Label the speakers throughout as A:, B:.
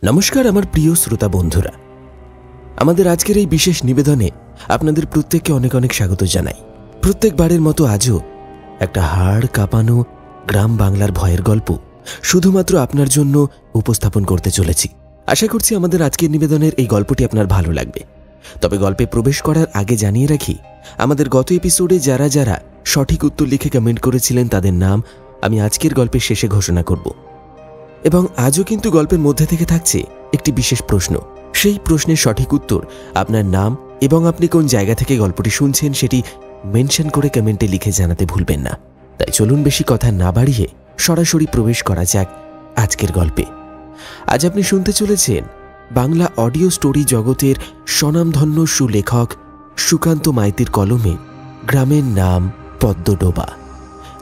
A: নমস্কার আমার প্রিয় শ্রোতা বন্ধুরা, আমাদের আজকের এই বিশেষ নিবেদনে আপনাদের প্রত্যেককে অনেক অনেক স্বাগত জানাই। প্রত্যেকবারের মতো আজও একটা হাড় কাঁপানো গ্রাম বাংলার ভয়ের গল্প শুধুমাত্র আপনার জন্য উপস্থাপন করতে চলেছি। আশা করছি আমাদের আজকের নিবেদনের এই গল্পটি আপনার ভালো লাগবে। তবে গল্পে প্রবেশ করার আগে জানিয়ে রাখি, আমাদের গত এপিসোডে যারা যারা সঠিক উত্তর লিখে কমেন্ট করেছিলেন তাদের নাম আমি আজকের গল্পের শেষে ঘোষণা করব। এবং আজও কিন্তু গল্পের মধ্যে থেকে থাকছে একটি বিশেষ প্রশ্ন। সেই প্রশ্নের সঠিক উত্তর, আপনার নাম এবং আপনি কোন জায়গা থেকে গল্পটি শুনছেন সেটি মেনশন করে কমেন্টে লিখে জানাতে ভুলবেন না। তাই চলুন বেশি কথা না বাড়িয়ে সরাসরি প্রবেশ করা যাক আজকের গল্পে। আজ আপনি শুনতে চলেছেন বাংলা অডিও স্টোরি জগতের স্বনামধন্য সুলেখক সুকান্ত মাইতির কলমে গ্রামের নাম পদ্মডোবা।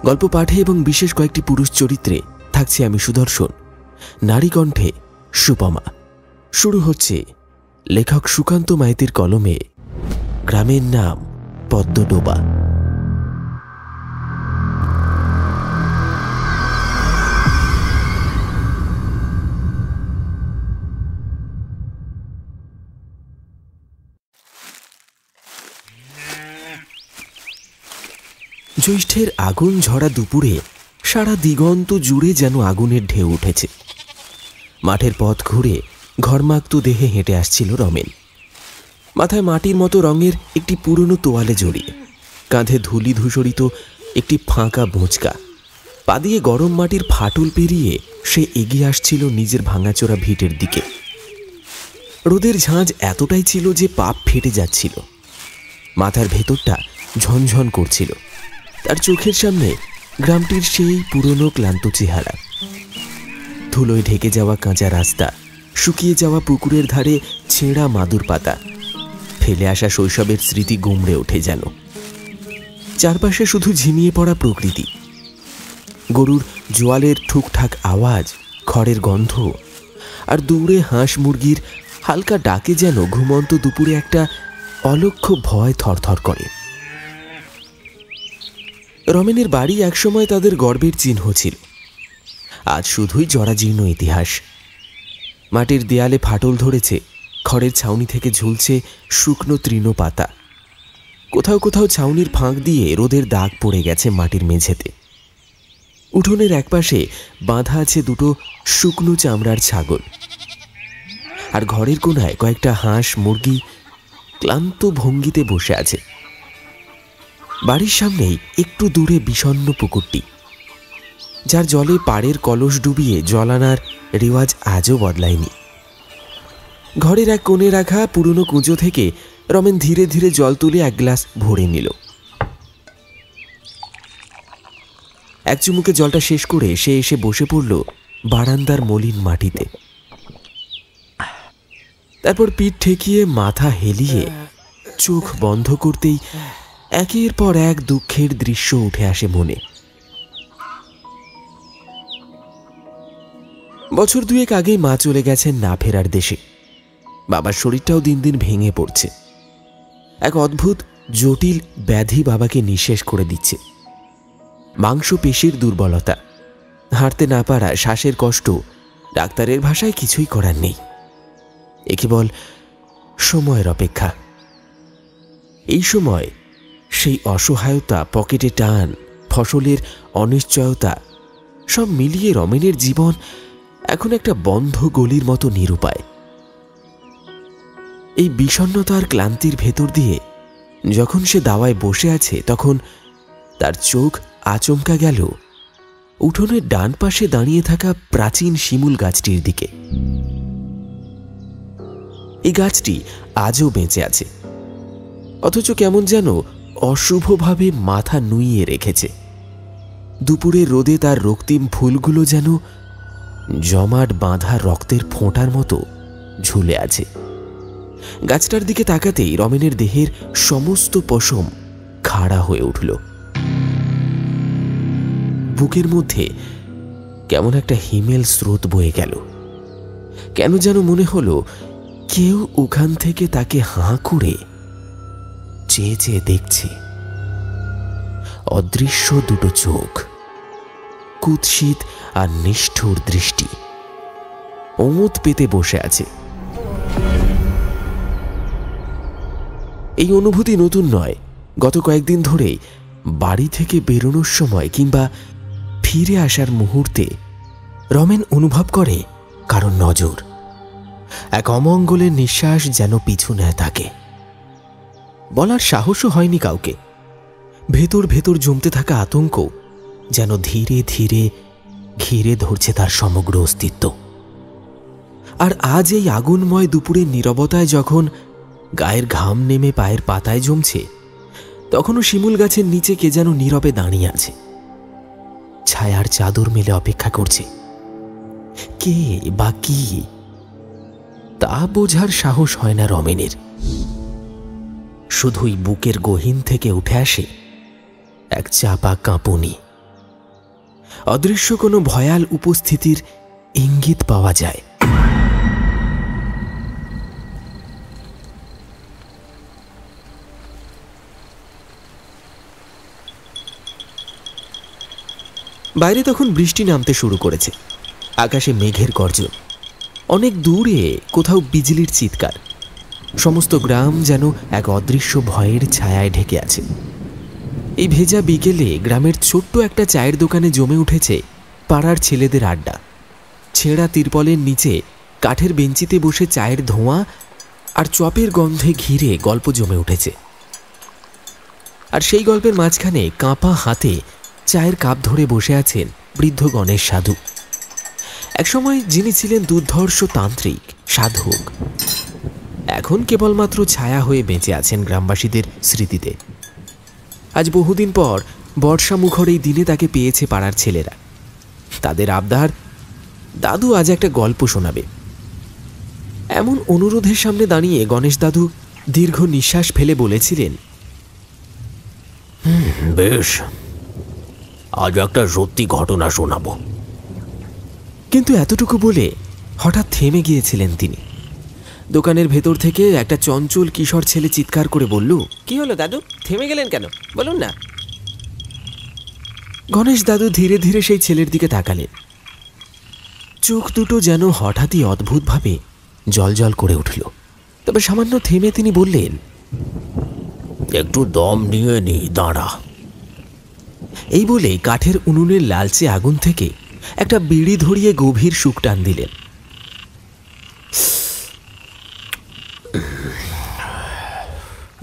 A: গল্প পাঠে এবং বিশেষ কয়েকটি পুরুষ চরিত্রে থাকছে আমি সুদর্শন, নারী কণ্ঠে সুপমা। শুরু হচ্ছে লেখক সুকান্ত মাইতির কলমে গ্রামের নাম পদ্মডোবা। জ্যৈষ্ঠের আগুন ঝরা দুপুরে সারা দিগন্ত জুড়ে যেন আগুনের ঢেউ উঠেছে। মাঠের পথ ঘুরে ঘরমাক্ত দেহে হেঁটে আসছিল রমেন। মাথায় মাটির মতো রঙের একটি পুরনো তোয়ালে জড়িয়ে, কাঁধে ধুলি ধূসরিত একটি ফাঁকা বোঁচকা, পা দিয়ে গরম মাটির ফাটল পেরিয়ে সে এগিয়ে আসছিল নিজের ভাঙাচোরা ভিটের দিকে। রোদের ঝাঁঝ এতটাই ছিল যে পাপ ফেটে যাচ্ছিল। মাথার ভেতরটা ঝনঝন করছিল। তার চোখের সামনে গ্রামটির সেই পুরনো ক্লান্ত চেহারা, ধুলোয় ঢেকে যাওয়া কাঁচা রাস্তা, শুকিয়ে যাওয়া পুকুরের ধারে ছেঁড়া মাদুর পাতা, ফেলে আসা শৈশবের স্মৃতি গুমড়ে ওঠে যেন। চারপাশে শুধু ঝিমিয়ে পড়া প্রকৃতি, গরুর জোয়ালের ঠুকঠাক আওয়াজ, খড়ের গন্ধ আর দূরে হাঁস মুরগির হালকা ডাকে যেন ঘুমন্ত দুপুরে একটা অলক্ষ্য ভয় থরথর করে। রমেনের বাড়ি একসময় তাদের গর্বের চিহ্ন ছিল, আজ শুধুই জরাজীর্ণ ইতিহাস। মাটির দেয়ালে ফাটল ধরেছে, খড়ের ছাউনি থেকে ঝুলছে শুকনো তৃণ পাতা। কোথাও কোথাও ছাউনির ফাঁক দিয়ে রোদের দাগ পড়ে গেছে মাটির মেঝেতে। উঠোনের একপাশে বাঁধা আছে দুটো শুকনো চামড়ার ছাগল, আর ঘরের কোনায় কয়েকটা হাঁস মুরগি ক্লান্ত ভঙ্গিতে বসে আছে। বাড়ির সামনেই একটু দূরে বিষণ্ণ পুকুরটি, যার জলে পাড়ের কলস ডুবিয়ে জল আনার রেওয়াজ আজও বদলায়নি। ঘরের এক কোণে রাখা পুরনো কুঁজো থেকে রমেন ধীরে ধীরে জল তুলে এক গ্লাস ভরে নিল। এক চুমুকে জলটা শেষ করে সে এসে বসে পড়ল বারান্দার মলিন মাটিতে। তারপর পিঠ ঠেকিয়ে মাথা হেলিয়ে চোখ বন্ধ করতেই একের পর এক দুঃখের দৃশ্য উঠে আসে মনে। বছর দুয়েক আগেই মা চলে গেছেন না ফেরার দেশে। বাবার শরীরটাও দিন দিন ভেঙে পড়ছে। এক অদ্ভুত জটিল ব্যাধি বাবাকে নিঃশেষ করে দিচ্ছে। মাংসপেশির দুর্বলতা, হাঁটতে না পারা, শ্বাসের কষ্ট, ডাক্তারের ভাষায় কিছুই করার নেই। এ কেবল সময়ের অপেক্ষা। এই সময় সেই অসহায়তা, পকেটে টান, ফসলের অনিশ্চয়তা সব মিলিয়ে রমেনের জীবন এখন একটা বন্ধ গলির মতো নিরুপায়। এই বিষণ্ণতার ক্লান্তির ভেতর দিয়ে যখন সে দাওয়ায় বসে আছে, তখন তার চোখ আচমকা গেল উঠোনের ডান পাশে দাঁড়িয়ে থাকা প্রাচীন শিমুল গাছটির দিকে। এই গাছটি আজও বেঁচে আছে, অথচ কেমন যেন অশুভভাবে মাথা নুইয়ে রেখেছে। দুপুরের রোদে তার রক্তিম ফুলগুলো যেন জমাট বাঁধা রক্তের ফোঁটার মতো ঝুলে আছে। গাছটার দিকে তাকাতেই রমেনের দেহের সমস্ত পশম খাড়া হয়ে উঠল। বুকের মধ্যে কেমন একটা হিমেল স্রোত বয়ে গেল। কেন যেন মনে হলো কেউ ওখান থেকে তাকে হাঁ করে চেয়ে চেয়ে দেখছে। অদৃশ্য দুটো চোখ, কুৎসিত আর নিষ্ঠুর দৃষ্টি। ওঁত পেতে বসে আছে। এই অনুভূতি নতুন নয়। গত কয়েকদিন ধরে বাড়ি থেকে বেরোনোর সময় কিংবা ফিরে আসার মুহূর্তে রমেন অনুভব করে কারণ নজর, এক অমঙ্গলের নিঃশ্বাস যেন পিছু নেয় তাকে। বলার সাহসও হয়নি কাউকে। ভেতর ভেতর জমতে থাকা আতঙ্ক যেন ধীরে ধীরে ঘিরে ধরছে তার সমগ্র অস্তিত্ব। আর আজ এই আগুনময় দুপুরের নীরবতায় যখন গায়ের ঘাম নেমে পায়ের পাতায় জমছে, তখনও শিমুল গাছের নিচে কে যেন নীরবে দাঁড়িয়ে আছে, ছায়ার চাদর মেলে অপেক্ষা করছে। কে বা কি তা বোঝার সাহস হয় না রমেনের। শুধুই বুকের গহীন থেকে উঠে আসে এক চাপা কাঁপুনি। অদৃশ্য কোনো ভয়াল উপস্থিতির ইঙ্গিত পাওয়া যায়। বাইরে তখন বৃষ্টি নামতে শুরু করেছে। আকাশে মেঘের গর্জন, অনেক দূরে কোথাও বিজলির চিৎকার। সমস্ত গ্রাম যেন এক অদৃশ্য ভয়ের ছায়ায় ঢেকে আছে। এই ভেজা বিকেলে গ্রামের ছোট্ট একটা চায়ের দোকানে জমে উঠেছে পাড়ার ছেলেদের আড্ডা। ছেঁড়া তিরপলের নিচে কাঠের বেঞ্চিতে বসে চায়ের ধোঁয়া আর চপের গন্ধে ঘিরে গল্প জমে উঠেছে। আর সেই গল্পের মাঝখানে কাঁপা হাতে চায়ের কাপ ধরে বসে আছেন বৃদ্ধ গণেশ সাধু। একসময় যিনি ছিলেন দুর্ধর্ষ তান্ত্রিক সাধক, এখন কেবলমাত্র ছায়া হয়ে বেঁচে আছেন গ্রামবাসীদের স্মৃতিতে। আজ বহুদিন পর বর্ষা মুখর এই দিনে তাকে পেয়েছে পাড়ার ছেলেরা। তাদের আবদার, দাদু আজ একটা গল্প শোনাবে। এমন অনুরোধের সামনে দাঁড়িয়ে গণেশ দাদু দীর্ঘ নিঃশ্বাস ফেলে বলেছিলেন,
B: বেশ, আজ একটা সত্যি ঘটনা শোনাবো।
A: কিন্তু এতটুকু বলে হঠাৎ থেমে গিয়েছিলেন তিনি। দোকানের ভেতর থেকে একটা চঞ্চল কিশোর ছেলে চিৎকার করে বলল, কি হলো দাদু, থেমে গেলেন কেন, বলুন না। গণেশ দাদু ধীরে ধীরে সেই ছেলের দিকে তাকালেন। চোখ দুটো যেন হঠাৎই অদ্ভুতভাবে জলজল করে উঠল। তবে সামান্য থেমে তিনি বললেন,
B: একটু দম নিয়ে নি, দাঁড়া।
A: এই বলে কাঠের উনুনের লালচে আগুন থেকে একটা বিড়ি ধরিয়ে গভীর সুখ টান দিলেন।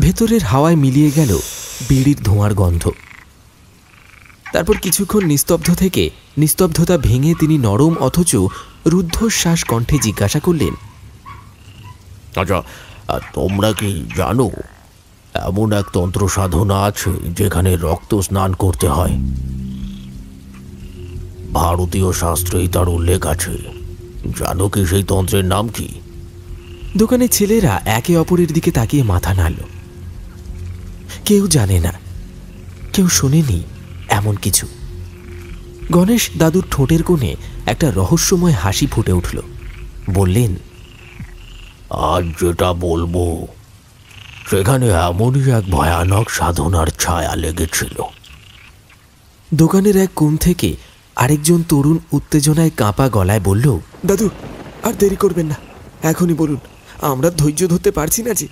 A: ভেতরের হাওয়ায় মিলিয়ে গেল বিড়ির ধোঁয়ার গন্ধ। তারপর কিছুক্ষণ নিস্তব্ধ থেকে নিস্তব্ধতা ভেঙে তিনি নরম অথচ রুদ্ধশ্বাস কণ্ঠে জিজ্ঞাসা করলেন,
B: আচ্ছা, তোমরা কি জানো এমন এক তন্ত্র সাধনা আছে যেখানে রক্ত স্নান করতে হয়? ভারতীয় শাস্ত্রেই তার উল্লেখ আছে। জানো কি সেই তন্ত্রের নাম কি?
A: দোকানের ছেলেরা একে অপরের দিকে তাকিয়ে মাথা নাড়ল। কেউ জানে না, কেউ শোনেনি এমন কিছু। গণেশ দাদুর ঠোঁটের কোণে একটা রহস্যময় হাসি ফুটে উঠল। বললেন,
B: আজ যেটা বলবো সেখানে এমনই এক ভয়ানক সাধনার ছায়া লেগেছিল।
A: দোকানের এক কোণ থেকে আরেকজন তরুণ উত্তেজনায় কাঁপা গলায় বলল, দাদু আর দেরি করবেন না, এখনই বলুন, আমরা ধৈর্য ধরতে পারছি না যে।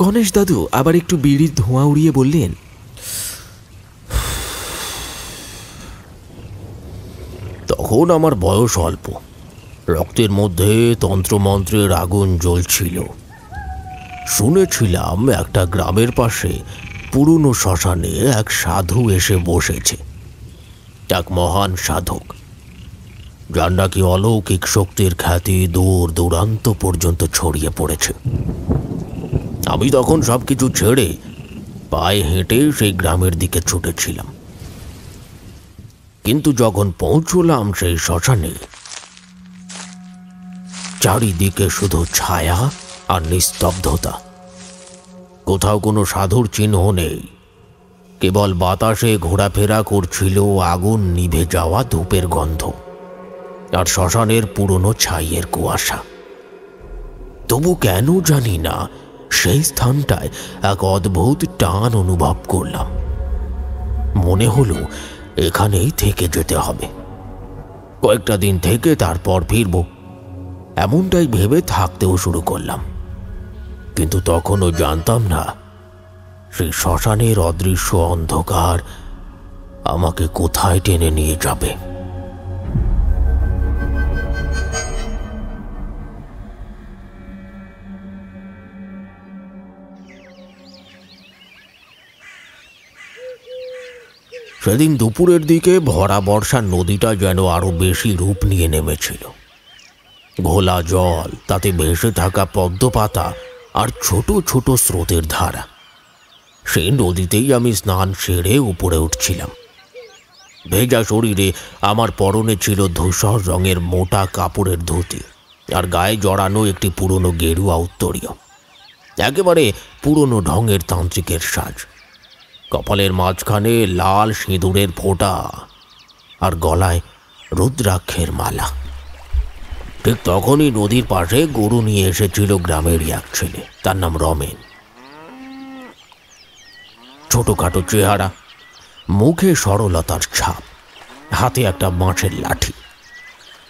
A: গণেশ দাদু আবার একটু বিড়ির ধোঁয়া উড়িয়ে বললেন,
B: তখন আমার বয়স অল্প। রক্তের মধ্যে তন্ত্রমন্ত্রের আগুন জ্বলছিল। শুনেছিলাম একটা গ্রামের পাশে পুরনো শ্মশানে এক সাধু এসে বসেছে, এক মহান সাধক, যার নাকি অলৌকিক শক্তির খ্যাতি দূর দূরান্ত পর্যন্ত ছড়িয়ে পড়েছে। আমি তখন সবকিছু ছেড়ে পায়ে হেঁটে সেই গ্রামের দিকে ছুটেছিলাম। কিন্তু যখন পৌঁছলাম সেই শ্মশানে, চারিদিকে শুধু ছায়া আর নিস্তব্ধতা। কোথাও কোনো সাধুর চিহ্ন নেই, কেবল বাতাসে ঘোরাফেরা করছিল আগুন নিভে যাওয়া ধূপের গন্ধ আর শ্মশানের পুরনো ছাইয়ের কুয়াশা। তবু কেন জানি না সেই স্থানটায় এক অদ্ভুত টান অনুভব করলাম। মনে হলো এখানেই থেকে যেতে হবে, কয়েকটা দিন থেকে তারপর ফিরব। এমনটাই ভেবে থাকতেও শুরু করলাম। কিন্তু তখনও জানতাম না সেই শ্মশানের অদৃশ্য অন্ধকার আমাকে কোথায় টেনে নিয়ে যাবে। সেদিন দুপুরের দিকে ভরা বর্ষার নদীটা যেন আরো বেশি রূপ নিয়ে নেমেছিল। ঘোলা জল, তাতে ভেসে থাকা পদ্ম পাতা আর ছোট ছোট স্রোতের ধারা। সেই নদীতেই আমি স্নান সেরে উপরে উঠছিলাম। ভেজা শরীরে আমার পরনে ছিল ধূসর রঙের মোটা কাপড়ের ধুতি, আর গায়ে জড়ানো একটি পুরনো গেরুয়া উত্তরীয়, একেবারে পুরনো ঢঙের তান্ত্রিকের সাজ। কপালের মাঝখানে লাল সিঁদুরের ফোঁটা, আর গলায় রুদ্রাক্ষের মালা। ঠিক তখনই নদীর পাশে গরু নিয়ে এসেছিল গ্রামেরই এক ছেলে, তার নাম রমেন। ছোটখাটো চেহারা, মুখে সরলতার ছাপ, হাতে একটা মাছের লাঠি।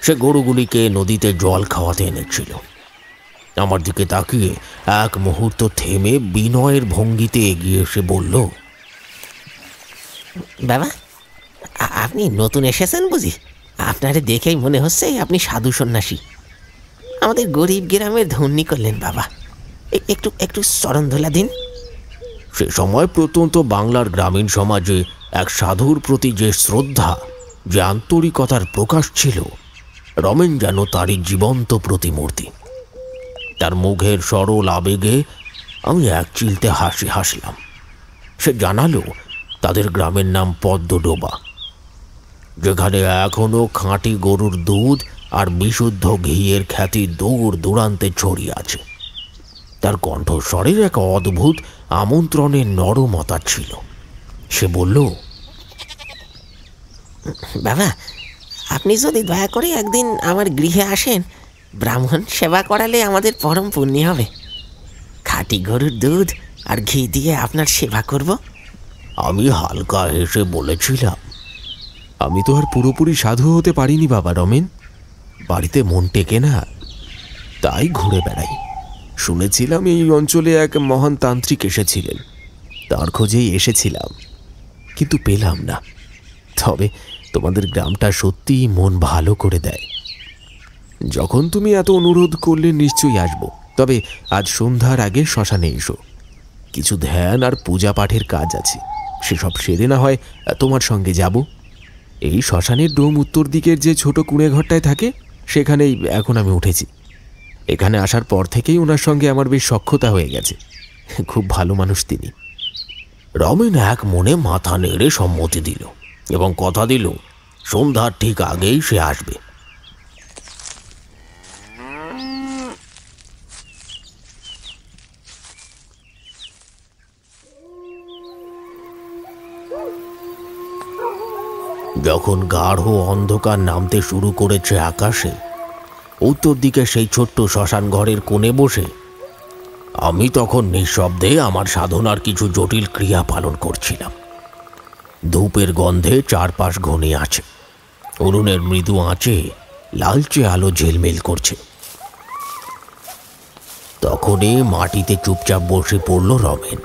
B: সে গরুগুলিকে নদীতে জল খাওয়াতে এনেছিল। আমার দিকে তাকিয়ে এক মুহূর্ত থেমে বিনয়ের ভঙ্গিতে এগিয়ে এসে বলল,
C: বাবা, আপনি নতুন এসেছেন বুঝি? আপনারে দেখেই মনে হচ্ছে আপনি সাধু সন্ন্যাসী। আমাদের গরিব গ্রামের ধন্যি করলেন বাবা। একটু একটু চরণ ধুলা দিন।
B: সে সময় প্রত্যন্ত বাংলার গ্রামীণ সমাজে এক সাধুর প্রতি যে শ্রদ্ধা, যে আন্তরিকতার প্রকাশ ছিল, রমেন যেন তারই জীবন্ত প্রতিমূর্তি। তার মুখের সরল আবেগে আমি এক চিলতে হাসি হাসলাম। সে জানালো তাদের গ্রামের নাম পদ্মডোবা, যেখানে এখনো খাঁটি গরুর দুধ আর বিশুদ্ধ ঘিয়ের খ্যাতি দূর দূরান্তে ছড়িয়ে আছে। তার কণ্ঠস্বরের এক অদ্ভুত আমন্ত্রণের নরমতা ছিল। সে বলল,
C: বাবা, আপনি যদি দয়া করে একদিন আমার গৃহে আসেন, ব্রাহ্মণ সেবা করালে আমাদের পরম পুণ্য হবে। খাঁটি গরুর দুধ আর ঘি দিয়ে আপনার সেবা করব।
B: আমি হালকা হেসে বলেছিলাম,
A: আমি তো আর পুরোপুরি সাধু হতে পারিনি বাবা রমেন। বাড়িতে মন টেকে না, তাই ঘুরে বেড়াই। শুনেছিলাম এই অঞ্চলে এক মহান তান্ত্রিক এসেছিলেন, তার খোঁজেই এসেছিলাম, কিন্তু পেলাম না। তবে তোমাদের গ্রামটা সত্যিই মন ভালো করে দেয়। যখন তুমি এত অনুরোধ করলে নিশ্চয়ই আসবো। তবে আজ সন্ধ্যার আগে শ্মশানে এসো, কিছু ধ্যান আর পূজা পাঠের কাজ আছে, সেসব সেরে না হয় তোমার সঙ্গে যাব। এই শ্মশানের ডোম উত্তর দিকের যে ছোট কুঁড়ে ঘরটায় থাকে, সেখানেই এখন আমি উঠেছি। এখানে আসার পর থেকেই ওনার সঙ্গে আমার বেশ সখ্যতা হয়ে গেছে। খুব ভালো মানুষ তিনি।
B: রমেন এক মনে মাথা নেড়ে সম্মতি দিল এবং কথা দিল সন্ধ্যার ঠিক আগেই সে আসবে। যখন গাঢ় অন্ধকার নামতে শুরু করেছে আকাশে, উত্তর দিকে সেই ছোট্ট শ্মশান ঘরের কোণে বসে আমি তখন নিঃশব্দে আমার সাধনার কিছু জটিল ক্রিয়া পালন করছিলাম। ধূপের গন্ধে চারপাশ ঘনে আছে, উনুনের মৃদু আঁচে লালচে আলো ঝিলমিল করছে। তখনই মাটিতে চুপচাপ বসে পড়ল রমেন।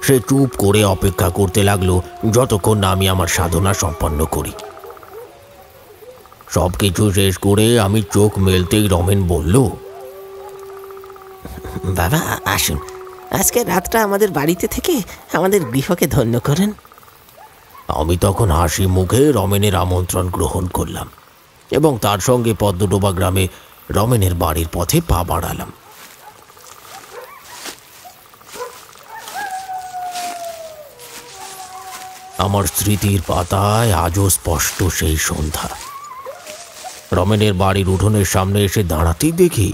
B: সে চুপ করে অপেক্ষা করতে লাগলো যতক্ষণ না আমি আমার সাধনা সম্পন্ন করি। সবকিছু শেষ করে আমি চোখ মেলতেই রমেন বলল,
C: বাবা আসুন, আজকে রাতটা আমাদের বাড়িতে থেকে আমাদের গৃহকে ধন্য করেন।
B: আমি তখন হাসি মুখে রমেনের আমন্ত্রণ গ্রহণ করলাম এবং তার সঙ্গে পদ্মডোবা গ্রামে রমেনের বাড়ির পথে পা বাড়ালাম। আমার স্মৃতির পাতায় আজও স্পষ্ট সেই সন্ধ্যা। রমেনের বাড়ির উঠোনের সামনে এসে দাঁড়াতেই দেখি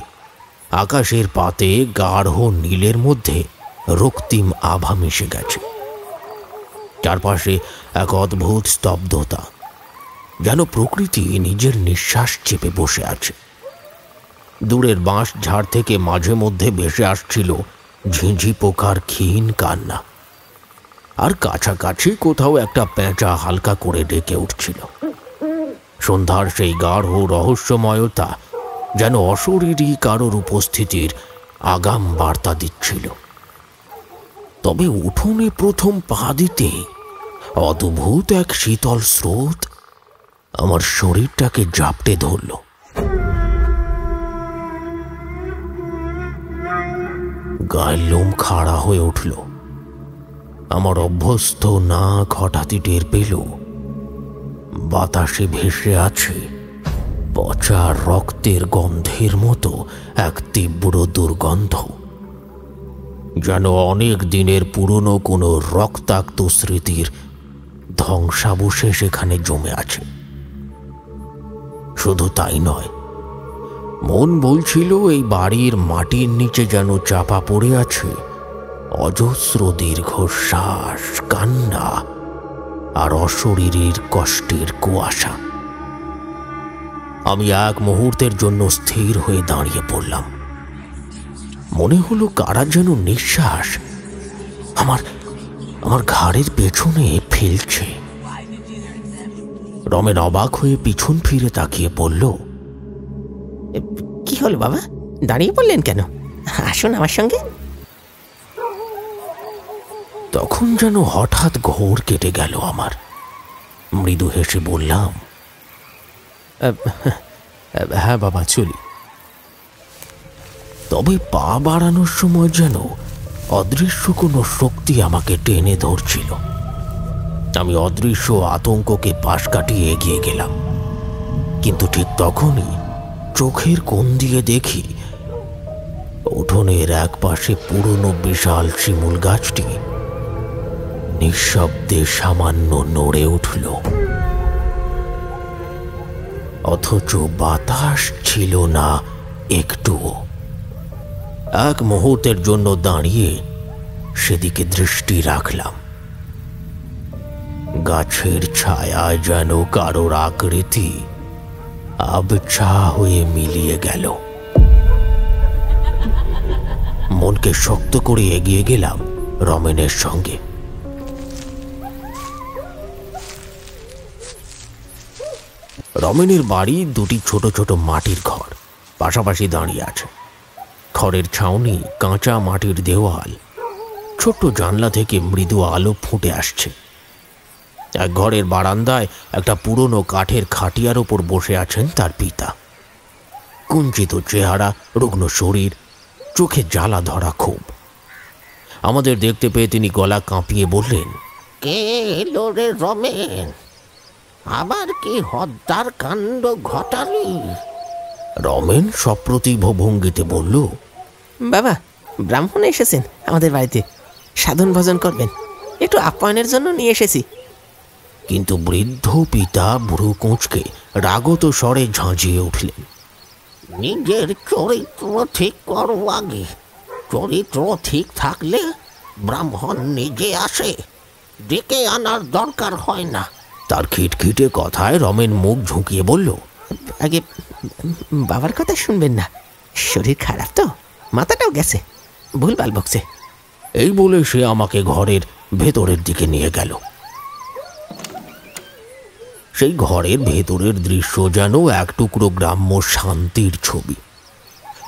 B: আকাশের পাতে গাঢ় নীলের মধ্যে রক্তিম আভা মিশে গেছে। চারপাশে এক অদ্ভুত স্তব্ধতা, যেন প্রকৃতি নিজের নিঃশ্বাস চেপে বসে আছে। দূরের বাঁশ ঝাড় থেকে মাঝে মধ্যে ভেসে আসছিল ঝিঁঝি পোকার ক্ষীণ কান্না, আর কাছাকাছি কোথাও একটা পেঁচা হালকা করে ডেকে উঠছিল। সন্ধ্যার সেই গাঢ় রহস্যময়তা যেন অশরীরী কারোর উপস্থিতির আগাম বার্তা দিচ্ছিল। তবে উঠোনে প্রথম পা দিতে অদ্ভুত এক শীতল স্রোত আমার শরীরটাকে জাপটে ধরল। গায়ের লোম খাড়া হয়ে উঠল। আমার অভ্যস্ত নাক হঠাৎই টের পেল বাতাসে ভেসে আছে পচা রক্তের গন্ধের মতো এক তীব্র দুর্গন্ধ, যেন অনেক দিনের পুরনো কোনো রক্তাক্ত স্মৃতির ধ্বংসাবশেষ এখানে জমে আছে। শুধু তাই নয়, মন বলছিল এই বাড়ির মাটির নিচে যেন চাপা পড়ে আছে অজস্র দীর্ঘশ্বাস, কান্না আর অশরীরীর কষ্টের কুয়াশা। আমি এক মুহূর্তের জন্য স্থির হয়ে দাঁড়িয়ে পড়লাম। মনে হলো কারা যেন নিঃশ্বাস আমার আমার ঘাড়ের পেছনে ফেলছে। রমেন অবাক হয়ে পিছন ফিরে তাকিয়ে বলল,
C: কি হলো বাবা, দাঁড়িয়ে পড়লেন কেন? আসুন আমার সঙ্গে।
B: তখন যেন হঠাৎ ঘোর কেটে গেল আমার। মৃদু হেসে বললাম,
A: হ্যাঁ বাবা, চলি।
B: তবে পা বাড়ানোর সময় যেন অদৃশ্য কোনো শক্তি আমাকে টেনে ধরছিল। আমি অদৃশ্য আতঙ্ককে পাশ কাটিয়ে এগিয়ে গেলাম, কিন্তু ঠিক তখনই চোখের কোণ দিয়ে দেখি উঠোনের এক পাশে পুরনো বিশাল শিমুল গাছটি নিঃশব্দে সামান্য নড়ে উঠল, অথচ বাতাস ছিল না একটুও। এক মুহূর্তের জন্য দাঁড়িয়ে সেদিকে দৃষ্টি রাখলাম। গাছের ছায়ায় যেন কারোর আকৃতি আবছা হয়ে মিলিয়ে গেল। মনকে শক্ত করে এগিয়ে গেলাম রমেনের সঙ্গে। রমেনের বাড়ি দুটি ছোট ছোট মাটির ঘর পাশাপাশি দাঁড়িয়ে আছে। খড়ের ছাউনি, কাঁচা মাটির দেওয়াল, ছোট্ট জানলা থেকে মৃদু আলো ফুটে আসছে। এক ঘরের বারান্দায় একটা পুরনো কাঠের খাটিয়ার ওপর বসে আছেন তার পিতা। কুঞ্চিত চেহারা, রুগ্ন শরীর, চোখে জ্বালা ধরা ক্ষোভ। আমাদের দেখতে পেয়ে তিনি গলা কাঁপিয়ে বললেন,
C: কে এলো রে রমেন? আবার কি হদ্দার কাণ্ড ঘটালি?
B: রমেন সপ্রতিভ ভঙ্গিতে বলল,
C: বাবা, ব্রাহ্মণ এসেছেন আমাদের বাড়িতে, সাধন ভজন করবেন, একটু আপ্যায়নের জন্য নিয়ে এসেছি।
B: কিন্তু বৃদ্ধ পিতা ভ্রু কুঁচকে রাগত স্বরে ঝাঁঝিয়ে উঠলেন,
C: নিজের চরিত্র ঠিক করো আগে। চরিত্র ঠিক থাকলে ব্রাহ্মণ নিজে আসে, ডেকে আনার দরকার হয় না।
B: তার খিটখিটে কথায় রমেন মুখ ঝুঁকিয়ে বলল,
C: আগে বাবার কথা শুনবেন না, শরীর খারাপ তো, মাথাটাও গেছে, ভুলভাল বকছে।
B: এই বলে সে আমাকে ঘরের ভেতরের দিকে নিয়ে গেল। সেই ঘরের ভেতরের দৃশ্য যেন এক টুকরো গ্রাম্য শান্তির ছবি।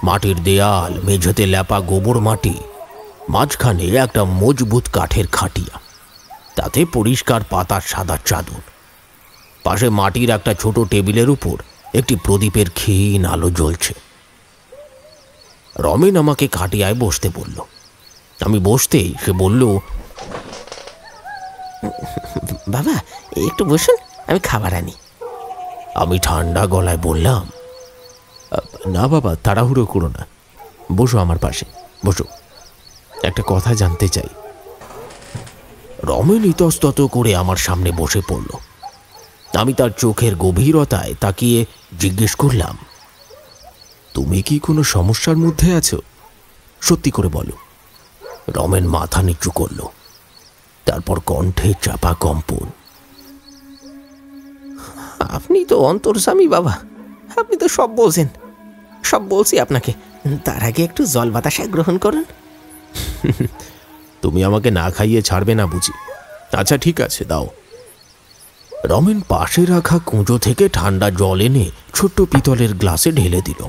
B: মাটির দেয়াল, মেঝেতে লেপা গোবর মাটি, মাঝখানে একটা মজবুত কাঠের খাটিয়া, তাতে পরিষ্কার পাতার সাদা চাদর। পাশে মাটির একটা ছোট টেবিলের উপর একটি প্রদীপের ক্ষীণ আলো জ্বলছে। রমেন আমাকে খাটিয়ায় বসতে বলল। আমি বসতেই সে বলল,
C: বাবা একটু বসুন, আমি খাবার আনি।
B: আমি ঠান্ডা গলায় বললাম,
A: না বাবা, তাড়াহুড়ো করো না, বসো আমার পাশে, বসো, একটা কথা জানতে চাই।
B: রমেন ইতস্তত করে আমার সামনে বসে পড়ল। আমি তার চোখের গভীরতায় তাকিয়ে জিজ্ঞেস করলাম,
A: তুমি কি কোনো সমস্যার মধ্যে আছো? সত্যি করে বলো।
B: রমেন মাথা নিচু করল, তারপর কণ্ঠে চাপা কম্পন,
C: আপনি তো অন্তর্যামী বাবা, আপনি তো সব বলছেন, সব বলছি আপনাকে। তার আগে একটু জল বাতাসা গ্রহণ করুন।
A: তুমি আমাকে না খাইয়ে ছাড়বে না বুঝি? আচ্ছা ঠিক আছে, দাও।
B: রমেন পাশে রাখা কুঁজো থেকে ঠান্ডা জল এনে ছোট্ট পিতলের গ্লাসে ঢেলে দিল।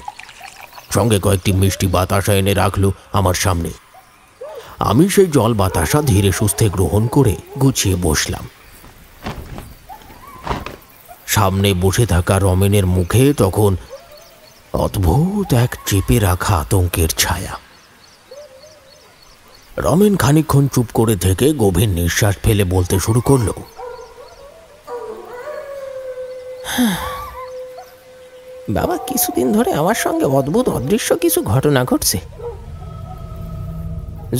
B: সঙ্গে কয়েকটি মিষ্টি বাতাসা এনে রাখলো আমার সামনে। আমি সেই জল বাতাসা ধীরে সুস্থে গ্রহণ করে গুছিয়ে বসলাম। সামনে বসে থাকা রমেনের মুখে তখন অদ্ভুত এক চেপে রাখা আতঙ্কের ছায়া। রমেন খানিকক্ষণ চুপ করে থেকে গভীর নিঃশ্বাস ফেলে বলতে শুরু করলো,
C: বাবা, কিছুদিন ধরে আমার সঙ্গে অদ্ভুত অদৃশ্য কিছু ঘটনা ঘটছে।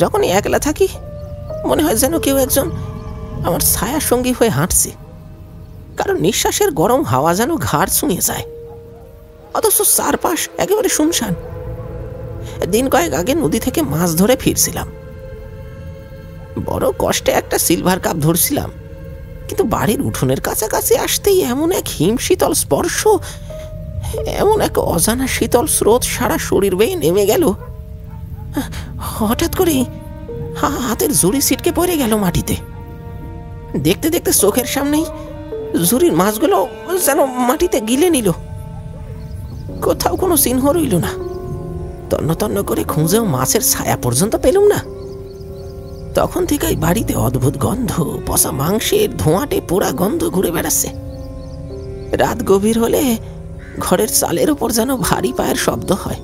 C: যখনই একলা থাকি মনে হয় যেন কেউ একজন আমার ছায়ার সঙ্গী হয়ে হাঁটছে। কারণ নিঃশ্বাসের গরম হাওয়া যেন ঘাড় ছুঁয়ে যায়, অথচ চারপাশ একেবারে শুনশান। দিন কয়েক আগে নদী থেকে মাছ ধরে ফিরছিলাম। বড় কষ্টে একটা সিলভার কাপ ধরছিলাম, কিন্তু বাড়ির উঠোনের কাছাকাছি আসতেই এমন এক হিমশীতল স্পর্শ, এমন এক অজানা শীতল স্রোত সারা শরীর বেয়ে নেমে গেল। হঠাৎ করেই হাতের জুড়ি ছিটকে পড়ে গেল মাটিতে। দেখতে দেখতে চোখের সামনেই ঝুড়ির মাছগুলো যেন মাটিতে গিলে নিল। কোথাও কোনো চিহ্ন রইল না। তন্ন তন্ন করে খুঁজেও মাছের ছায়া পর্যন্ত পেলুম না। তখন থেকেই বাড়িতে অদ্ভুত গন্ধ, পচা মাংসের ধোঁয়াটে পোড়া গন্ধ ঘুরে বেড়াচ্ছে। রাত গভীর হলে ঘরের চালের ওপর যেন ভারী পায়ের শব্দ হয়,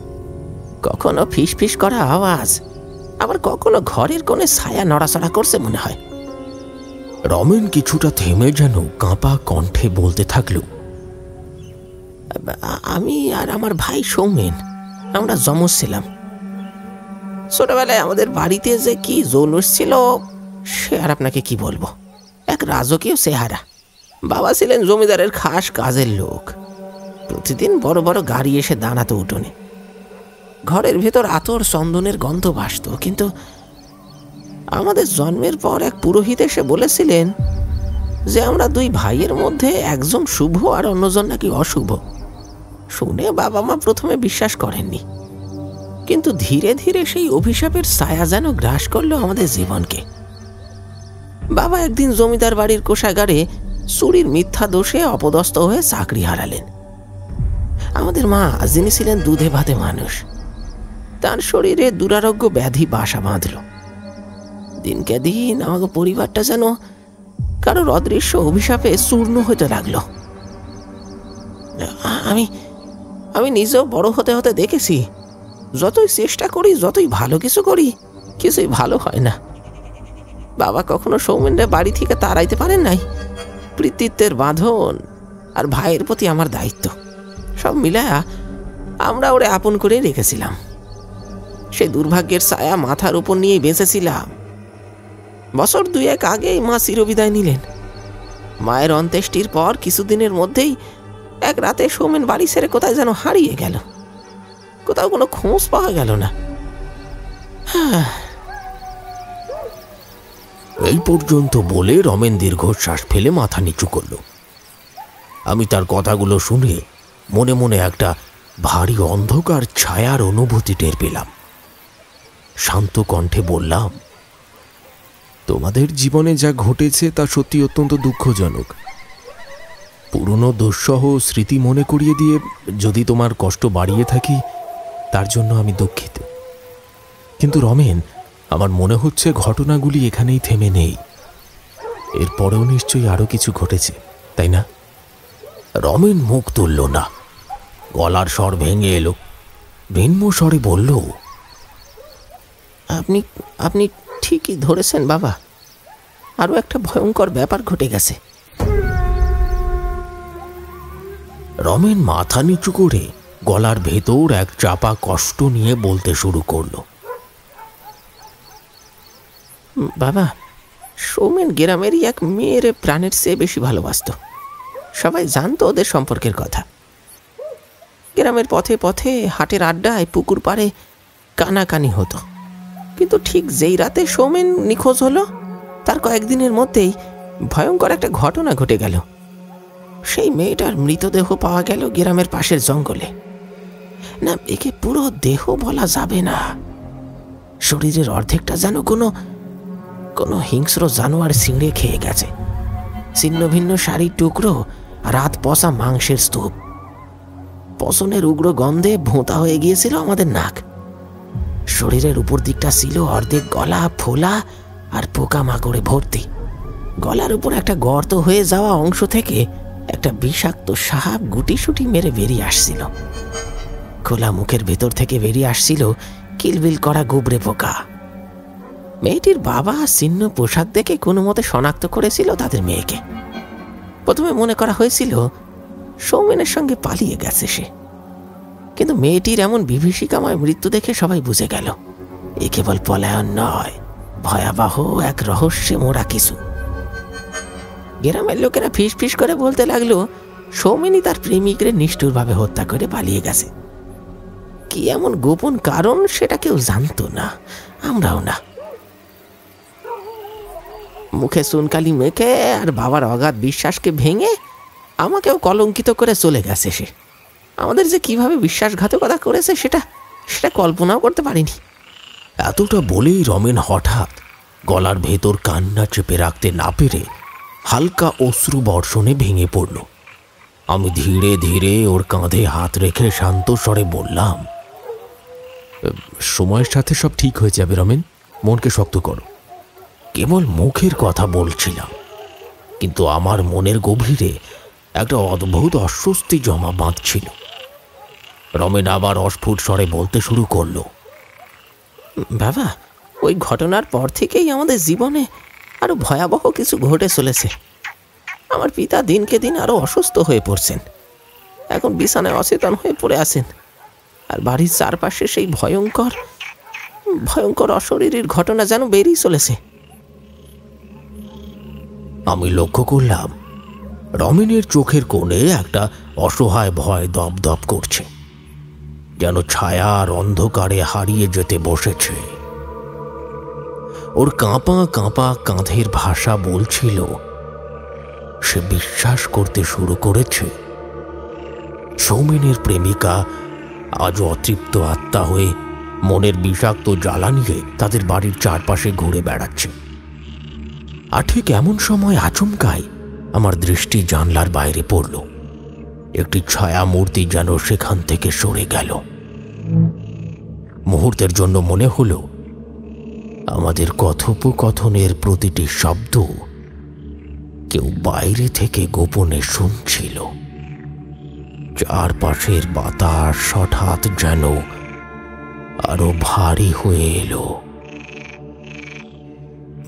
C: কখনো ফিস ফিস করা আওয়াজ, আবার কখনো ঘরের কোণে ছায়া নড়াচড়া করছে মনে হয়।
B: রমেন কিছুটা থেমে যেন কাঁপা কণ্ঠে বলতে থাকলো,
C: আমি আর আমার ভাই সৌমেন, আমরা যমজ ছিলাম। ছোটবেলায় আমাদের বাড়িতে যে কি জৌলুস ছিল সে আর আপনাকে কি বলবো। এক রাজকীয় চেহারা। বাবা ছিলেন জমিদারের খাস কাজের লোক। প্রতিদিন বড় বড় গাড়ি এসে দাঁড়াতো উঠোনে। ঘরের ভেতর আতর চন্দনের গন্ধ ভাসত। কিন্তু আমাদের জন্মের পর এক পুরোহিত এসে বলেছিলেন যে আমরা দুই ভাইয়ের মধ্যে একজন শুভ আর অন্যজন নাকি অশুভ। শুনে বাবা মা প্রথমে বিশ্বাস করেননি, কিন্তু ধীরে ধীরে সেই অভিশাপের ছায়া যেন গ্রাস করলো আমাদের জীবনকে। বাবা একদিন জমিদার বাড়ির কোষাগারে চুরির মিথ্যা দোষে অপদস্থ হয়ে চাকরি হারালেন। আমাদের মা, যিনি ছিলেন দুধে ভাতে মানুষ, তার শরীরে দুরারোগ্য ব্যাধি বাসা বাঁধল। দিনকে দিন আমাকে পরিবারটা যেন কারোর অদৃশ্য অভিশাপে চূর্ণ হতে লাগলো। আমি নিজেও বড় হতে হতে দেখেছি, যতই চেষ্টা করি, যতই ভালো কিছু করি, কিছুই ভালো হয় না। বাবা কখনো সৌমেনরে বাড়ি থেকে তাড়াইতে পারেন নাই। পিতৃত্বের বাঁধন আর ভাইয়ের প্রতি আমার দায়িত্ব সব মিলায়া আমরা ওরে আপন করে রেখেছিলাম। সেই দুর্ভাগ্যের ছায়া মাথার উপর নিয়ে বেঁচেছিলাম। বছর দুয়েক আগেই মা চিরবিদায় নিলেন। মায়ের অন্ত্যেষ্টির পর কিছুদিনের মধ্যেই এক রাতে সৌমেন বাড়ি ছেড়ে কোথায় যেন হারিয়ে গেল। কোথাও কোনো খোঁজ পাওয়া গেল না।
B: এই পর্যন্ত বলে রমেন দীর্ঘশ্বাস ফেলে মাথা নিচু করল। আমি তার কথাগুলো শুনে মনে মনে একটা ভারী অন্ধকার ছায়ার অনুভূতি টের পেলাম। শান্ত কণ্ঠে বললাম,
A: তোমাদের জীবনে যা ঘটেছে তা সত্যি অত্যন্ত দুঃখজনক। পুরনো দুঃসহ স্মৃতি মনে করিয়ে দিয়ে যদি তোমার কষ্ট বাড়িয়ে থাকি তার জন্য আমি দুঃখিত। কিন্তু রমেন, আমার মনে হচ্ছে ঘটনাগুলি এখানেই থেমে নেই। এরপরেও নিশ্চয়ই আরো কিছু ঘটেছে, তাই না?
B: রমেন মুখ তুলল না। গলার স্বর ভেঙে এলো। ভিন্ন স্বরে বলল,
C: আপনি ঠিকই ধরেছেন বাবা, আরো একটা ভয়ঙ্কর ব্যাপার ঘটে গেছে।
B: রমেন মাথা নিচু করে গলার ভেতর এক চাপা কষ্ট নিয়ে বলতে শুরু করলো,
C: বাবা, সৌমেন গ্রামেরই এক মেয়ের প্রাণের চেয়ে বেশি ভালোবাসত। সবাই জানতো ওদের সম্পর্কের কথা। গ্রামের পথে পথে, হাটের আড্ডায়, পুকুর পাড়ে কানাকানি হতো। কিন্তু ঠিক যেই রাতে সৌমেন নিখোঁজ হলো তার কয়েকদিনের মধ্যেই ভয়ঙ্কর একটা ঘটনা ঘটে গেল। সেই মেয়েটার মৃতদেহ পাওয়া গেল গ্রামের পাশের জঙ্গলে। না, একে পুরো দেহ বলা যাবে না। শরীরের অর্ধেকটা যেন কোনো হিংস্র জানোয়ার ছিঁড়ে খেয়ে গেছে। ছিন্ন ভিন্ন শাড়ির টুকরো আর রাত পচা মাংসের স্তূপ। পছনের উগ্র গন্ধে ভোঁতা হয়ে গিয়েছিল আমাদের নাক। শরীরের উপর দিকটা ছিল অর্ধেক গলা ফোলা আর পোকামাকড়ে ভর্তি। গলার উপর একটা গর্ত হয়ে যাওয়া অংশ থেকে একটা বিষাক্ত সাপ গুটিসুটি মেরে বেরিয়ে আসছিল। খোলা মুখের ভেতর থেকে বেরিয়ে আসছিল কিলবিল করা গুবরে পোকা। মেয়েটির বাবা ছিন্ন পোশাক দেখে কোনো মতে শনাক্ত করেছিল তাদের মেয়েকে। প্রথমে মনে করা হয়েছিল সৌমেনের সঙ্গে পালিয়ে গেছে সে, কিন্তু মেয়েটির এমন বিভীষিকাময় মৃত্যু দেখে সবাই বুঝে গেল এ কেবল পলায়ন নয়, ভয়াবহ এক রহস্যে মোড়া কিছু। গ্রামের লোকেরা ফিস ফিস করে বলতে লাগলো সৌমেনী তার প্রেমিকরে নিষ্ঠুরভাবে হত্যা করে পালিয়ে গেছে। কি এমন গোপন কারণ সেটা কেউ জানতো না, আমরাও না। মুখে চুনকালি মেখে আর বাবার অগাধ বিশ্বাসকে ভেঙে আমাকেও কলঙ্কিত করে চলে গেছে সে। আমাদের যে কিভাবে বিশ্বাসঘাতকতা করেছে সেটা কল্পনাও করতে পারিনি।
B: এতটা বলেই রমেন হঠাৎ গলার ভেতর কান্না চেপে রাখতে না পেরে হালকা অশ্রু বর্ষণে ভেঙে পড়ল। আমি ধীরে ধীরে ওর কাঁধে হাত রেখে শান্ত স্বরে বললাম,
A: সময়ের সাথে সব ঠিক হয়ে যাবে রমেন, মনকে শক্ত করো।
B: কেবল মুখের কথা বলছিলাম, কিন্তু আমার মনের গভীরে একটা অদ্ভুত অস্বস্তি জমা বাঁধছিল। রমেন আবার অস্ফুট স্বরে বলতে শুরু করলো,
C: বাবা, ওই ঘটনার পর থেকেই আমাদের জীবনে আরো ভয়াবহ কিছু ঘটে চলেছে। আমার পিতা দিনকে দিন আরো অসুস্থ হয়ে পড়ছেন, এখন বিছানায় অচেতন হয়ে পড়ে আছেন। আর বাড়ির চারপাশে সেই ভয়ঙ্কর ভয়ঙ্কর অশরীরীর ঘটনা যেন বেরিয়ে চলেছে।
B: আমি লক্ষ্য করলাম রমেনের চোখের কোণে একটা অসহায় ভয় দপদপ করছে, যেন ছায়া আর অন্ধকারে হারিয়ে যেতে বসেছে। ওর কাঁপা কাঁপা কাঁধের ভাষা বলছিল সে বিশ্বাস করতে শুরু করেছে সৌমেনের প্রেমিকা আজ অতৃপ্ত আত্মা হয়ে মনের বিষাক্ত জ্বালা নিয়ে তাদের বাড়ির চারপাশে ঘুরে বেড়াচ্ছে। আর ঠিক এমন সময় আচমকাই আমার দৃষ্টি জানলার বাইরে পড়ল। একটি ছায়া মূর্তি যেন সেখান থেকে সরে গেল। মুহূর্তের জন্য মনে হলো আমাদের কথোপকথনের প্রতিটি শব্দ কেউ বাইরে থেকে গোপনে শুনছিল। চারপাশের বাতাস হঠাৎ যেন আরো ভারী হয়ে এলো।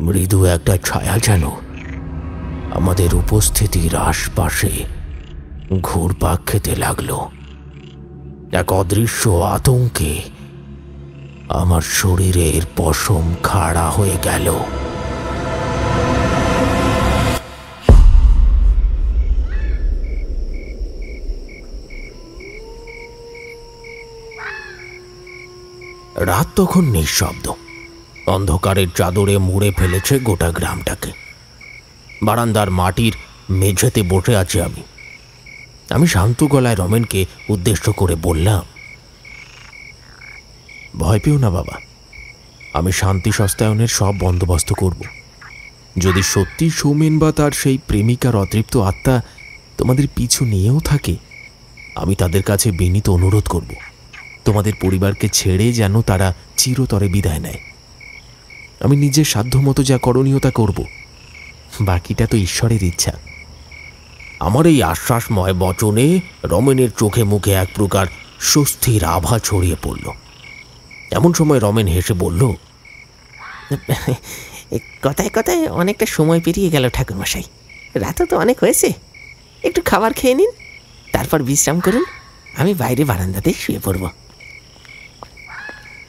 B: মৃদু একটা ছায়া যেন আমাদের উপস্থিতির আশপাশে ঘুরপাক খেতে লাগলো। এক অদৃশ্য আতঙ্কে আমার শরীরের পশম খাড়া হয়ে গেল। রাত তখন নিঃশব্দ, অন্ধকারের চাদরে মুড়ে ফেলেছে গোটা গ্রামটাকে। বারান্দার মাটির মেঝেতে বসে আছি আমি শান্ত গলায় রমেনকে উদ্দেশ্য করে বললাম,
A: ভয় পেও না বাবা, আমি শান্তি সস্তায়নের সব বন্দোবস্ত করব। যদি সত্যি সৌমেন বা তার সেই প্রেমিকার অতৃপ্ত আত্মা তোমাদের পিছু নিয়েও থাকে, আমি তাদের কাছে বিনীত অনুরোধ করব তোমাদের পরিবারকে ছেড়ে যেন তারা চিরতরে বিদায় নেয়। আমি নিজের সাধ্যমতো যা করণীয় তা করব, বাকিটা তো ঈশ্বরের ইচ্ছা।
B: আমার এই আশ্বাসময় বচনে রমেনের চোখে মুখে এক প্রকার স্বস্তির আভা ছড়িয়ে পড়ল। এমন সময় রমেন হেসে বলল,
C: কথায় কথায় অনেকটা সময় পেরিয়ে গেল ঠাকুরমশাই, রাতও তো অনেক হয়েছে, একটু খাবার খেয়ে নিন, তারপর বিশ্রাম করুন, আমি বাইরে বারান্দাতে শুয়ে পড়ব।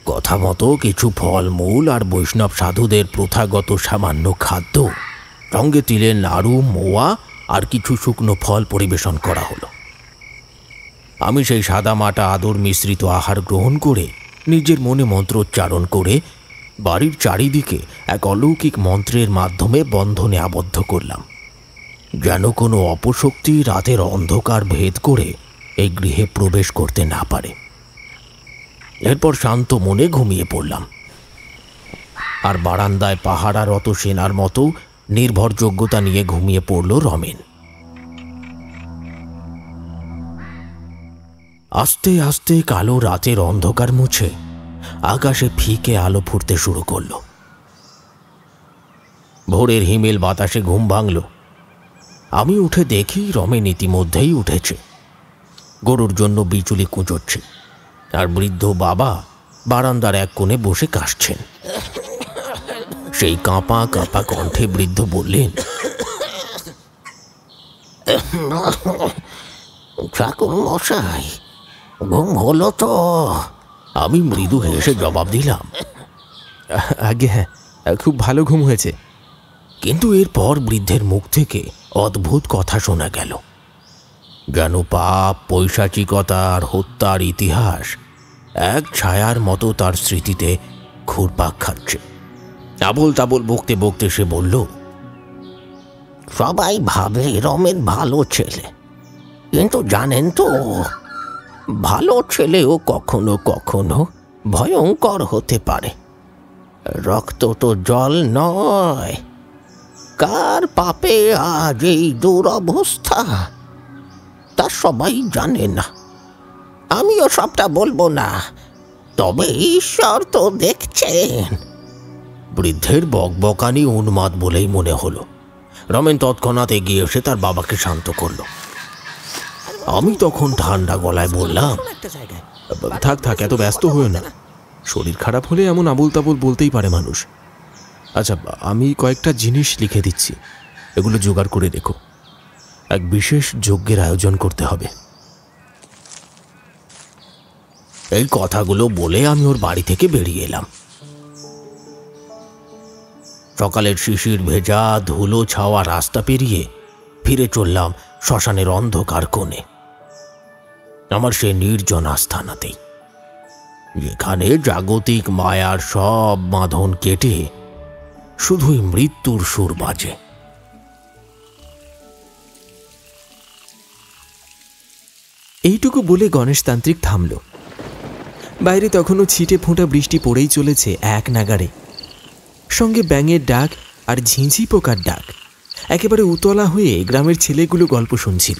B: কথা মতো কিছু ফলমূল আর বৈষ্ণব সাধুদের প্রথাগত সামান্য খাদ্য, সঙ্গে তিলের নাড়ু, মোয়া আর কিছু শুকনো ফল পরিবেশন করা হলো। আমি সেই সাদামাটা আদর মিশ্রিত আহার গ্রহণ করে নিজের মনে মন্ত্রোচ্চারণ করে বাড়ির চারিদিকে এক অলৌকিক মন্ত্রের মাধ্যমে বন্ধনে আবদ্ধ করলাম, যেন কোনো অপশক্তি রাতের অন্ধকার ভেদ করে এই গৃহে প্রবেশ করতে না পারে। এরপর শান্ত মনে ঘুমিয়ে পড়লাম। আর বারান্দায় পাহারারত সেনার মতো নির্ভরযোগ্যতা নিয়ে ঘুমিয়ে পড়ল রমেন। আস্তে আস্তে কালো রাতের অন্ধকার মুছে আকাশে ফিকে আলো ফুটতে শুরু করলো। ভোরের হিমেল বাতাসে ঘুম ভাঙল। আমি উঠে দেখি রমেন ইতিমধ্যেই উঠেছে, গরুর জন্য বিচুলি কুঁচোচ্ছে, আর বৃদ্ধ বাবা বারান্দার এক কোণে বসে কাশছেন। সেই কাঁপা কাঁপা কণ্ঠে বৃদ্ধ বললেন,
C: ঠাকুর মশাই, ঘুম হলো তো?
B: আমি মৃদু হেসে জবাব দিলাম,
A: আগে হ্যাঁ, খুব ভালো ঘুম হয়েছে।
B: কিন্তু এরপর বৃদ্ধের মুখ থেকে অদ্ভুত কথা শোনা গেল, যেন পাপ, পৈশাচিকতা আর হত্যার ইতিহাস এক ছায়ার মতো তার স্মৃতিতে ঘুরপাক খাচ্ছে। আবোল তাবোল বকতে বকতে সে বলল,
C: সবাই ভাবে রমেন ভালো ছেলে, কিন্তু জানেন তো, ভালো ছেলেও কখনো কখনো ভয়ঙ্কর হতে পারে। রক্ত তো জল নয়। কার পাপে আজ এই দুরবস্থা তা সবাই জানে না। আমিও সবটা বলবো না, তবে ঈশ্বর তো দেখছেন।
B: বৃদ্ধের বকবকানি উন্মাদ বলেই মনে হলো। রমেন তৎক্ষণাৎ এগিয়ে এসে তার বাবাকে শান্ত করল। আমি তখন ঠান্ডা গলায় বললাম,
A: থাক থাক, এত ব্যস্ত হয়েও না। শরীর খারাপ হলে এমন আবুল তাবুল বলতেই পারে মানুষ। আচ্ছা, আমি কয়েকটা জিনিস লিখে দিচ্ছি, এগুলো জোগাড় করে রেখো। এক বিশেষ যজ্ঞের আয়োজন করতে হবে।
B: এই কথাগুলো বলে আমি ওর বাড়ি থেকে বেরিয়ে এলাম। সকালের শিশির ভেজা ধুলো ছাওয়া রাস্তা পেরিয়ে ফিরে চললাম শ্মশানের অন্ধকার কোণে, আমার সে নির্জন আস্থানাতেই, যেখানে জাগতিক মায়ার সব বাঁধন কেটে শুধুই মৃত্যুর সুর বাজে।
A: এইটুকু বলে গণেশতান্ত্রিক থামল। বাইরে তখনও ছিটে ফোঁটা বৃষ্টি পড়েই চলেছে এক নাগাড়ে, সঙ্গে ব্যাঙের ডাক আর ঝিঁঝি পোকার ডাক। একেবারে উতলা হয়ে গ্রামের ছেলেগুলো গল্প শুনছিল।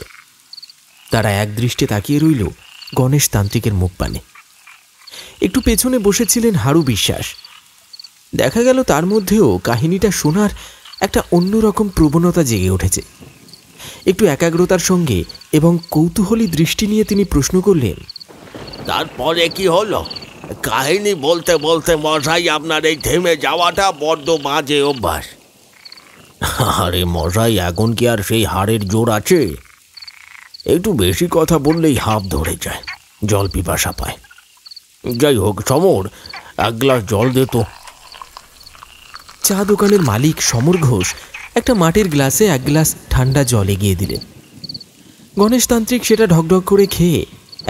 A: তারা এক দৃষ্টে তাকিয়ে রইল গণেশতান্ত্রিকের মুখ পানে। একটু পেছনে বসেছিলেন হারু বিশ্বাস। দেখা গেল তার মধ্যেও কাহিনীটা শোনার একটা অন্যরকম প্রবণতা জেগে উঠেছে। একটু একাগ্রতার সঙ্গে এবং কৌতূহলী দৃষ্টি নিয়ে তিনি প্রশ্ন করলেন,
B: তারপরে কি হলো? কাহিনী বলতে বলতে মশাই, আপনার এই থেমে যাওয়াটা বড্ড বাজে অভ্যাস। আরে মশাই, এখন কি আর সেই হাড়ের জোর আছে? একটু বেশি কথা বললেই হাঁপ ধরে যায়, জল পিপাসা পায়। যাই হোক সমর, এক গ্লাস জল দে তো।
A: চা দোকানের মালিক সমর ঘোষ একটা মাটির গ্লাসে এক গ্লাস ঠান্ডা জল এগিয়ে দিলেন। গণেশতান্ত্রিক সেটা ঢকঢক করে খেয়ে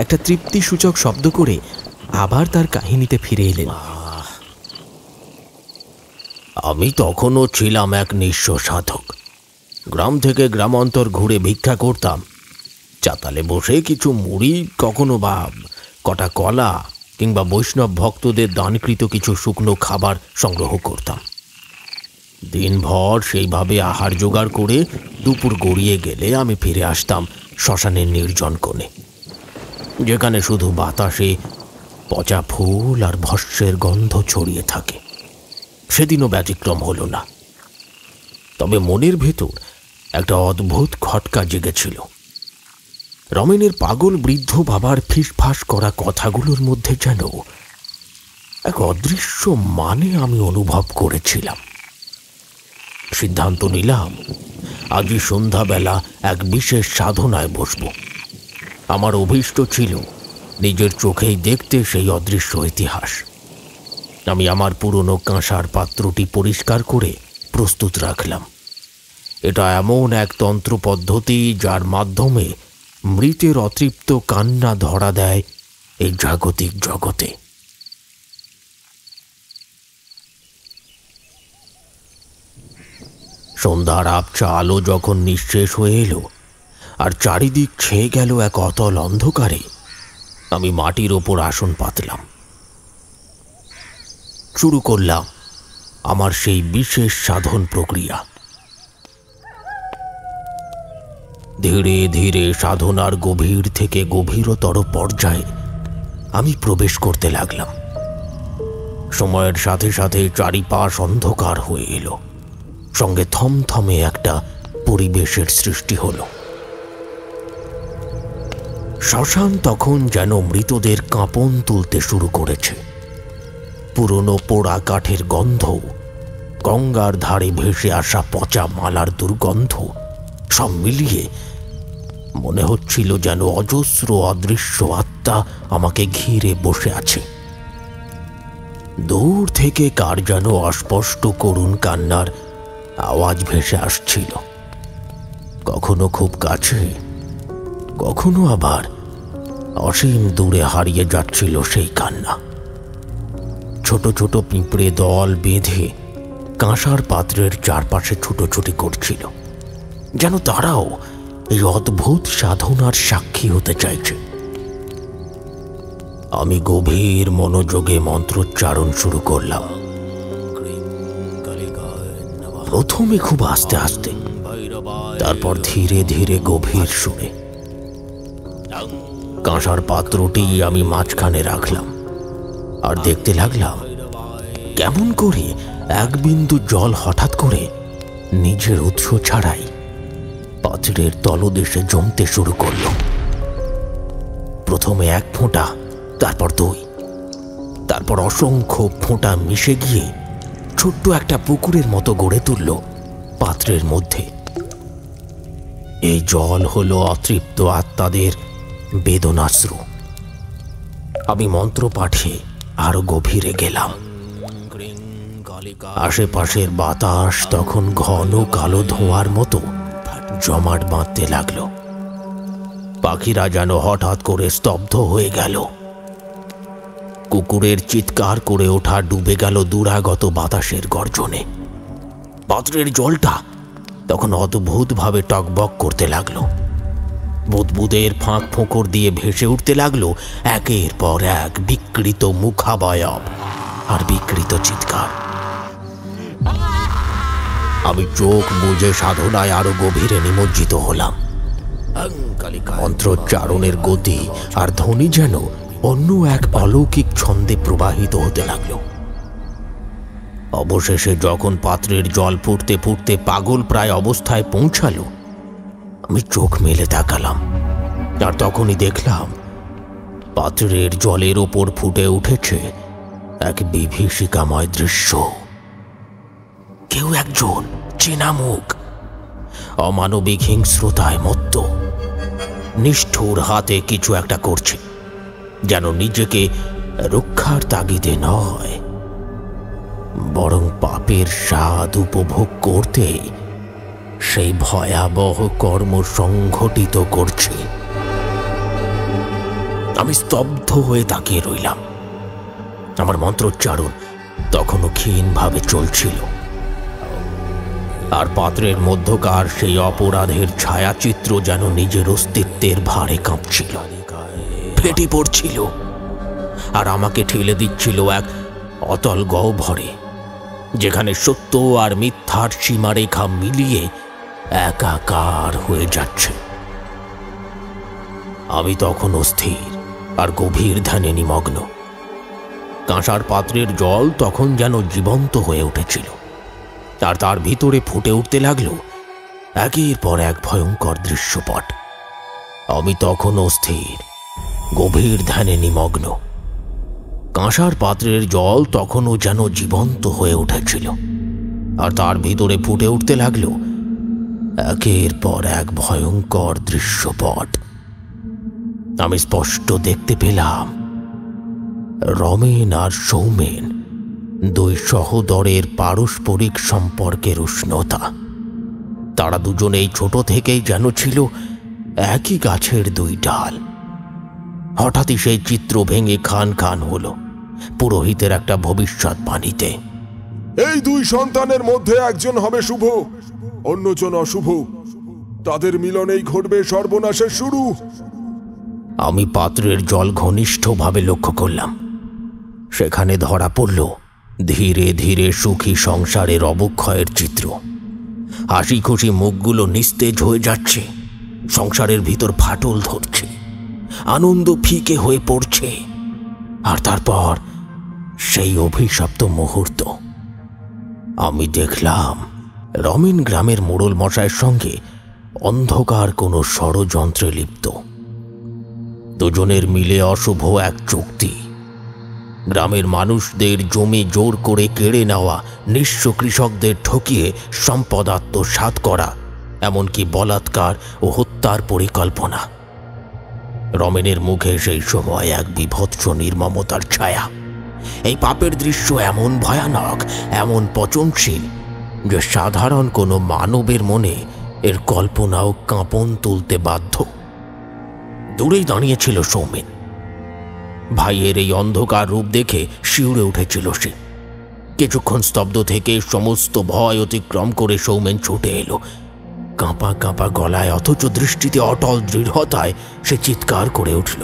A: একটা তৃপ্তিসূচক শব্দ করে আবার তার কাহিনীতে ফিরে এলেন।
B: আমি তখনও ছিলাম এক নিঃস্ব সাধক। গ্রাম থেকে গ্রামান্তর ঘুরে ভিক্ষা করতাম। চাতালে বসে কিছু মুড়ি, কখনো বা কটা কলা, কিংবা বৈষ্ণব ভক্তদের দানকৃত কিছু শুকনো খাবার সংগ্রহ করতাম। দিনভর সেইভাবে আহার জোগাড় করে দুপুর গড়িয়ে গেলে আমি ফিরে আসতাম শ্মশানের নির্জন কোণে, যেখানে শুধু বাতাসে পচা ফুল আর ভস্মের গন্ধ ছড়িয়ে থাকে। সেদিনও ব্যতিক্রম হলো না। তবে মনের ভেতর একটা অদ্ভুত খটকা জেগেছিল। রমেনের পাগল বৃদ্ধ বাবার ফিসফাস করা কথাগুলোর মধ্যে যেন এক অদৃশ্য মানে আমি অনুভব করেছিলাম। সিদ্ধান্ত নিলাম, আজই সন্ধ্যাবেলা এক বিশেষ সাধনায় বসব। আমার অভীষ্ট ছিল নিজের চোখেই দেখতে সেই অদৃশ্য ইতিহাস। আমি আমার পুরনো কাঁসার পাত্রটি পরিষ্কার করে প্রস্তুত রাখলাম। এটা এমন এক তন্ত্র পদ্ধতি যার মাধ্যমে মৃতের অতৃপ্ত কান্না ধরা দেয় এই জাগতিক জগতে। সন্ধ্যার আবছা আলো যখন নিঃশেষ হয়ে এলো আর চারিদিক ছেয়ে গেল এক অতল অন্ধকারে, আমি মাটির ওপর আসন পাতলাম। শুরু করলাম আমার সেই বিশেষ সাধন প্রক্রিয়া। ধীরে ধীরে সাধনার গভীর থেকে গভীরতর পর্যায়ে আমি প্রবেশ করতে লাগলাম। সময়ের সাথে সাথে চারিপাশ অন্ধকার হয়ে এলো, সঙ্গে থমথমে একটা পরিবেশের সৃষ্টি হলো। শ্মশান তখন যেন মৃতদের কাঁপন তুলতে শুরু করেছে। পুরনো পোড়া কাঠের গন্ধ, গঙ্গার ধারে ভেসে আসা পচা মালার দুর্গন্ধ সব মিলিয়ে মনে হচ্ছিল যেন অজস্র অদৃশ্য আত্মা আমাকে ঘিরে বসে আছে। দূর থেকে কার যেন অস্পষ্ট করুণ কান্নার আওয়াজ ভেসে আসছিল, কখনো খুব কাছে, কখনো আবার অসীম দূরে হারিয়ে যাচ্ছিল সেই কান্না। ছোট ছোট পিঁপড়ে দল বেঁধে কাঁসার পাত্রের চারপাশে ছুটোছুটি করছিল, যেন তারাও এই অদ্ভুত সাধনার সাক্ষী হতে চাইছে। আমি গভীর মনোযোগে মন্ত্রোচ্চারণ শুরু করলাম। প্রথমে খুব আস্তে আস্তে, তারপর ধীরে ধীরে গভীর সুরে। কাঁসার পাত্রটি আমি মাঝখানে রাখলাম আর দেখতে লাগলাম কেমন করে এক বিন্দু জল হঠাৎ করে নিজের উৎস ছাড়াই পাত্রের তলদেশে জমতে শুরু করল। প্রথমে এক ফোঁটা, তারপর দুই, তারপর অসংখ্য ফোঁটা মিশে গিয়ে ছোট্ট একটা পুকুরের মতো গড়ে তুলল পাত্রের মধ্যে। এই জল হলো অতৃপ্ত আত্মাদের বেদনাশ্রু। আমি মন্ত্র পাঠে আরো গভীরে গেলাম। আশেপাশের বাতাস তখন ঘন কালো ধোঁয়ার মতো জমাট বাঁধতে লাগলো। পাখিরা যেন হঠাৎ করে স্তব্ধ হয়ে গেল। কুকুরের চিৎকার করে ওঠা ডুবে গেল দূরাগত বাতাসের গর্জনে। পাত্রের জলটা তখন অদ্ভুতভাবে টকবক করতে লাগলো। বুদবুদের ফাঁক ফোঁকর দিয়ে ভেসে উঠতে লাগলো একের পর এক বিকৃত মুখাবয়ব আর বিকৃত চিৎকার। আমি চোখ বুজে সাধনায় আরো গভীরে নিমজ্জিত হলাম। মন্ত্রোচ্চারণের গতি আর ধ্বনি যেন অন্য এক অলৌকিক ছন্দে প্রবাহিত হতে লাগলো। অবশেষে যখন পাত্রের জল ফুটতে ফুটতে পাগল প্রায় অবস্থায় পৌঁছালো, আমি চোখ মেলে তাকালাম আর তখনই দেখলাম পাত্রের জলের ওপর ফুটে উঠেছে এক বিভীষিকাময় দৃশ্য। কেউ একজন চেনা মুখ, অমানবিক হিংস্রতায় মত্ত, নিষ্ঠুর হাতে কিছু একটা করছে, যেন নিজেকে রক্ষার তাগিদে নয়, বরং পাপের স্বাদ উপভোগ করতে সেই ভয়াবহ কর্ম সংঘটিত করছে। আমি স্তব্ধ হয়ে তাকিয়ে রইলাম। আমার মন্ত্রোচ্চারণ তখনও ক্ষীণভাবে চলছিল, আর পাত্রের মধ্যকার সেই অপরাধের ছায়াচিত্র যেন নিজের অস্তিত্বের ভারে কাঁপছিল, ফেটে পড়ছিল আর আমাকে ঠেলে দিচ্ছিল এক অতল গহ্বরে, যেখানে সত্য আর মিথ্যার সীমারেখা মিলিয়ে একাকার হয়ে যাচ্ছে। আমি তখন অস্থির আর গভীর ধ্যানে নিমগ্ন। কাঁসার পাত্রের জল তখন যেন জীবন্ত হয়ে উঠেছিল, আর তার ভিতরে ফুটে উঠতে লাগলো একের পর এক ভয়ঙ্কর দৃশ্যপট। আমি তখন অস্থির, গভীর ধ্যানে নিমগ্ন। কাঁসার পাত্রের জল তখনও যেন জীবন্ত হয়ে উঠেছিল, আর তার ভিতরে ফুটে উঠতে লাগলো একের পর এক ভয়ঙ্কর দৃশ্যপট। আমি স্পষ্ট দেখতে পেলাম রমেন আর সৌমেন, দুই সহোদরের পারস্পরিক সম্পর্কের উষ্ণতা। তারা দুজনেই ছোট থেকেই যেন ছিল একই গাছের দুই ডাল। হঠাৎই সেই চিত্র ভেঙে খান খান হলো পুরোহিতের একটা ভবিষ্যৎবাণীতে।
D: এই দুই সন্তানের মধ্যে একজন হবে শুভ, অন্যজন অশুভ। তাদের মিলনেই ঘটবে সর্বনাশের শুরু।
B: আমি পাত্রের জল ঘনিষ্ঠভাবে লক্ষ্য করলাম। সেখানে ধরা পড়ল ধীরে ধীরে সুখী সংসারের অবক্ষয়ের চিত্র। হাসি খুশি মুখগুলো নিস্তেজ হয়ে যাচ্ছে, সংসারের ভিতর ফাটল ধরছে, আনন্দ ফিকে হয়ে পড়ছে। আর তারপর সেই অভিশপ্ত মুহূর্ত। আমি দেখলাম রমেন গ্রামের মোড়ল মশাইয়ের সঙ্গে অন্ধকার কোনো ষড়যন্ত্রে লিপ্ত। দুজনের মিলে অশুভ এক চুক্তি। গ্রামের মানুষদের জমি জোর করে কেড়ে নেওয়া, নিঃস্ব কৃষকদের ঠকিয়ে সম্পদ আত্মসাৎ করা, এমনকি বলাৎকার ও হত্যার পরিকল্পনা। রমেনের মুখে সেই সময় এক বীভৎস নির্মমতার ছায়া। এই পাপের দৃশ্য এমন ভয়ানক, এমন পচনশীল যে সাধারণ কোনো মানবের মনে এর কল্পনাও কাঁপন তুলতে বাধ্য। দূরেই দাঁড়িয়েছিল সৌমেন। ভাইয়ের এই অন্ধকার রূপ দেখে শিউরে উঠেছিল সে। কিছুক্ষণ স্তব্ধ থেকে সমস্ত ভয় অতিক্রম করে সৌমেন ছুটে এলো। কাঁপা কাঁপা গলায় অথচ দৃষ্টিতে অটল দৃঢ়তায় সে চিৎকার করে উঠল।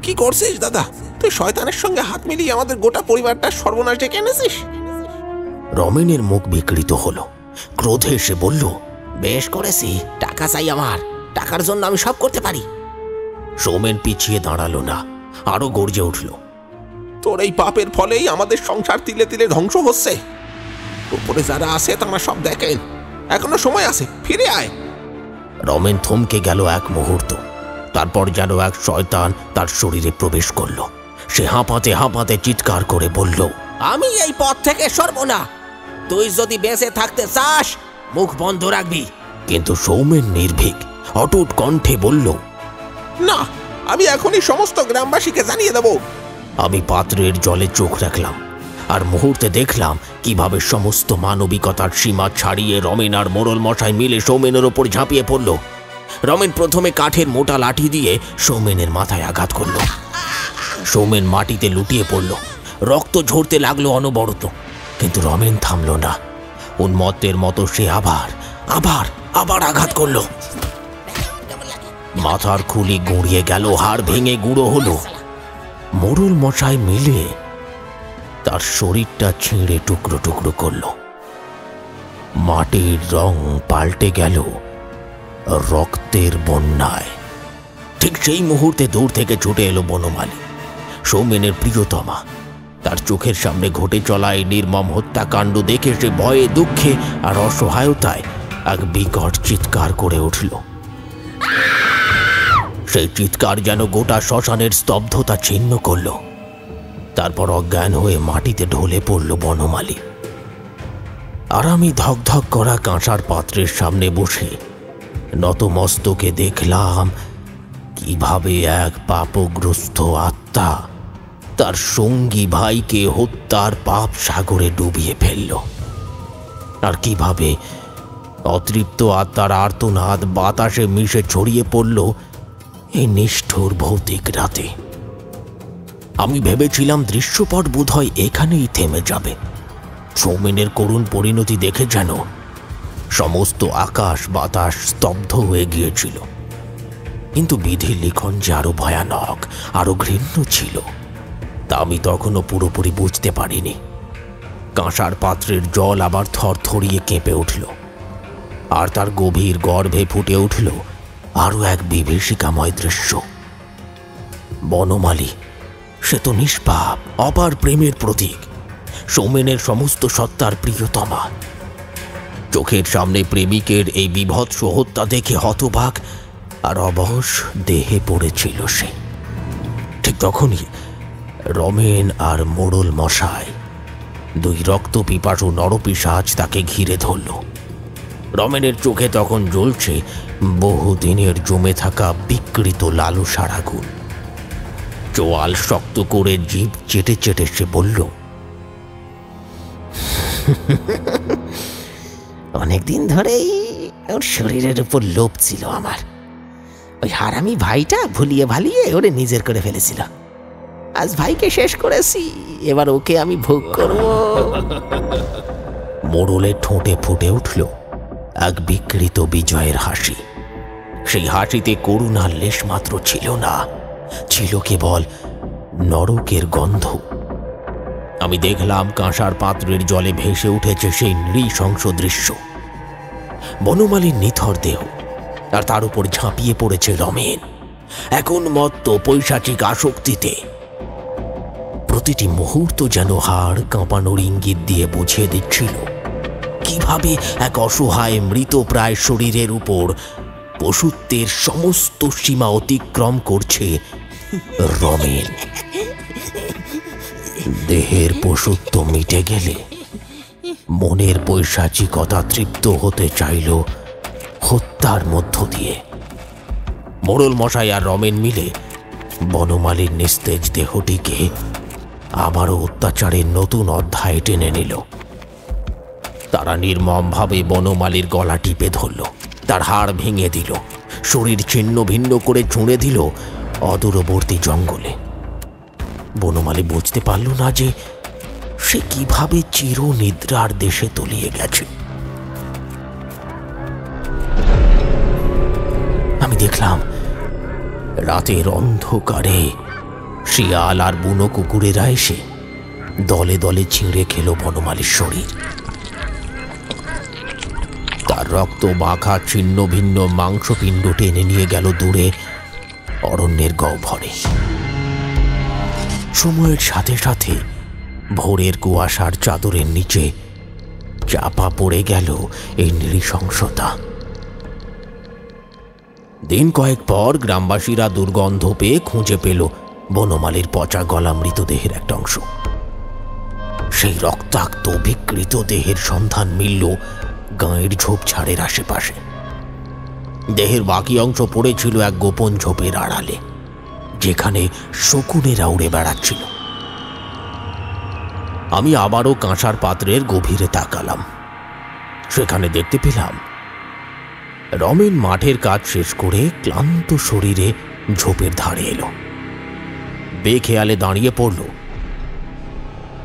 E: কি করছিস দাদা? তুই শয়তানের সঙ্গে হাত মিলিয়ে আমাদের গোটা পরিবারটা সর্বনাশ ডেকে এনেছিস।
B: রমেনের মুখ বিকৃত হলো। ক্রোধে সে বলল,
C: বেশ করেছি, টাকা চাই আমার, টাকার জন্য আমি সব করতে পারি।
B: সৌমেন পিছিয়ে দাঁড়ালো না, আরো গর্জে উঠল,
E: তোর এই পাপের ফলেই আমাদের সংসার তিলে তিলে ধ্বংস হচ্ছে। উপরে যারা আছে তারা সব দেখেন, এখনো সময় আছে, ফিরে আয়।
B: রমেন থমকে গেল এক মুহূর্ত। তারপর যেন এক শয়তান তার শরীরে প্রবেশ করল। সে হাঁপাতে হাঁপাতে চিৎকার করে বলল,
C: আমি এই পথ থেকে সরব না। তুই যদি বেঁচে থাকতে চাস, মুখ বন্ধ রাখবি।
B: কিন্তু সৌমেন নির্ভীক, অটুট কণ্ঠে বলল,
E: না, আমি এখনই সমস্ত গ্রামবাসীকে জানিয়ে দেব।
B: আমি পাত্রের জলে চোখ রাখলাম, আর মুহূর্তে দেখলাম কিভাবে সমস্ত মানবিকতার সীমা ছাড়িয়ে রমেন আর মোড়ল মশাই মিলে সৌমেনের ওপর ঝাঁপিয়ে পড়ল। রমেন প্রথমে কাঠের মোটা লাঠি দিয়ে সৌমেনের মাথায় আঘাত করল। সৌমেন মাটিতে লুটিয়ে পড়ল, রক্ত ঝরতে লাগলো অনবরত। কিন্তু রমেন থামল না। উন্মত্তের মতো সে আবার আবার আবার আঘাত করল। মাথার খুলি গুঁড়িয়ে গেল, হাড় ভেঙে গুঁড়ো হলো। মোড়ল মশাই মিলে তার শরীরটা ছিঁড়ে টুকরো টুকরো করল। মাটির রং পাল্টে গেল রক্তের বন্যায়। ঠিক সেই মুহূর্তে দূর থেকে ছুটে এলো বনমালী, সৌমেনের প্রিয়তমা। তার চোখের সামনে ঘটে চলা এই নির্মম হত্যাকাণ্ড দেখে সে ভয়ে, দুঃখে আর অসহায়তায় এক বিকট চিৎকার করে উঠল। সেই চিৎকার যেন গোটা শ্মশানের স্তব্ধতা ছিন্ন করল। তারপর অজ্ঞান হয়ে মাটিতে ঢলে পড়ল বনমালী। আর আমি ধকধক করা কাঁসার পাত্রের সামনে বসে নতমস্তকে দেখলাম কিভাবে এক পাপগ্রস্ত আত্মা তার সঙ্গী ভাইকে হত্যার পাপ সাগরে ডুবিয়ে ফেলল। আর কিভাবে অতৃপ্ত আত্মার আর্তনাদ বাতাসে মিশে ছড়িয়ে পড়ল এই নিষ্ঠুর ভৌতিক রাতে। আমি ভেবেছিলাম দৃশ্যপট বোধহয় এখানেই থেমে যাবে। সৌমেনের করুণ পরিণতি দেখে যেন সমস্ত আকাশ বাতাস স্তব্ধ হয়ে গিয়েছিল। কিন্তু বিধির লিখন যে আরো ভয়ানক, আরো ঘৃণ্য ছিল, তা আমি তখনও পুরোপুরি বুঝতে পারিনি। কাঁসার পাত্রের জল আবার থরথরিয়ে কেঁপে উঠল, আর তার গভীর গর্ভে ফুটে উঠল আরো এক বিভীষিকাময় দৃশ্য। বনমালী, সে তো নিষ্পাপ, অপার প্রেমের প্রতীক, সৌমেনের সমস্ত সত্তার প্রিয়তমা। চোখের সামনে প্রেমিকের এই বীভৎস হত্যা দেখে হতবাক আর অবশ দেহে পড়েছিল সে। ঠিক তখনই রমেন আর মোড়ল মশাই, দুই রক্ত পিপাসু নরপিশাচ, তাকে ঘিরে ধরল। রমেনের চোখে তখন জ্বলছে বহুদিনের জমে থাকা বিকৃত লালসার আগুন। চোয়াল শক্ত করে জিভ চেটে চেটে সে বলল,
C: অনেকদিন ধরেই ওর শরীরের উপর লোভ ছিল আমার। ওই হারামি ভাইটা ভুলিয়ে ভালিয়ে ওরে নিজের করে ফেলেছিল। আজ ভাইকে শেষ করেছি, এবার ওকে আমি ভোগ করব।
B: মোড়লের ঠোঁটে ফুটে উঠল এক বিকৃত বিজয়ের হাসি। সেই হাসিতে করুণার লেশ মাত্র ছিল না, ছিল কেবল নরকের গন্ধ। আমি দেখলাম কাঁসার পাত্রের জলে ভেসে উঠেছে সেই নৃশংস দৃশ্য। বনমালীর নিথর দেহ আর তার উপর ঝাঁপিয়ে পড়েছে রমেন, এখন মত্ত পৈশাচিক আসক্তিতে। প্রতিটি মুহূর্ত যেন হাড় কাঁপানোর ইঙ্গিত দিয়ে বুঝিয়ে দিচ্ছিল কিভাবে এক অসহায় মৃতপ্রায় শরীরের উপর পশুত্বের সমস্ত সীমা অতিক্রম করছে রমেন। দেহের পশুত্ব মিটে গেলে মনের পৈশাচিকতা তৃপ্ত হতে চাইল হত্যার মধ্য দিয়ে। মোড়ল মশাই আর রমেন মিলে বনমালীর নিস্তেজ দেহটিকে আবারও অত্যাচারের নতুন অধ্যায় টেনে নিল। তারা নির্মমভাবে বনমালীর গলা টিপে ধরল, তার হাড় ভেঙে দিল, শরীর ছিন্ন ভিন্ন করে ছুঁড়ে দিল অদূরবর্তী জঙ্গলে। বনমালী বুঝতে পারল না যে সে কিভাবে চিরনিদ্রার দেশে তলিয়ে গেছে। আমি দেখলাম রাতের অন্ধকারে শিয়াল আর বুনো কুকুরেরা এসে দলে দলে ছিঁড়ে খেল বনমালীর শরীর। তার রক্ত মাখা ছিন্ন ভিন্ন মাংসপিণ্ড টেনে নিয়ে গেল দূরে অরণ্যের গহ্বরে। সময়ের সাথে সাথে ভোরের কুয়াশার চাদরের নিচে চাপা পড়ে গেল এই নৃশংসতা। দিন কয়েক পর গ্রামবাসীরা দুর্গন্ধ পেয়ে খুঁজে পেল বনমালীর পচা গলা মৃতদেহের একটা অংশ। সেই রক্তাক্ত বিকৃত দেহের সন্ধান মিলল গাঁয়ের ঝোপঝাড়ের আশেপাশে। দেহের বাকি অংশ পড়েছিল এক গোপন ঝোপের আড়ালে, যেখানে শকুনেরা উড়ে বেড়াচ্ছিল। আমি আবারও কাঁসার পাত্রের গভীরে তাকালাম। সেখানে দেখতে পেলাম রমেন মাঠের কাজ শেষ করে ক্লান্ত শরীরে ঝোপের ধারে এলো। বেখেয়ালে দাঁড়িয়ে পড়ল।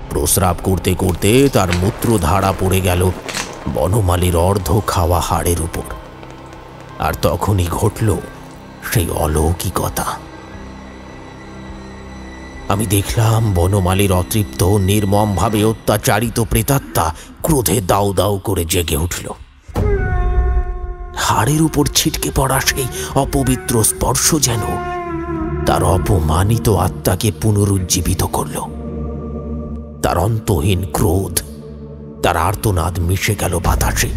B: প্রস্রাব করতে করতে তার মূত্রধারা পড়ে গেল বনমালীর অর্ধ খাওয়া হাড়ের উপর। আর তখনই ঘটল সেই অলৌকিকতা। আমি দেখলাম বনমালীর অতৃপ্ত নির্মমভাবে অত্যাচারিত প্রেতাত্মা ক্রোধে দাউ দাউ করে জেগে উঠল। হাড়ের উপর ছিটকে পড়া সেই অপবিত্র স্পর্শ যেন তার অপমানিত আত্মাকে পুনরুজ্জীবিত করল। তার অন্তহীন ক্রোধ, তার আর্তনাদ মিশে গেল বাতাসে।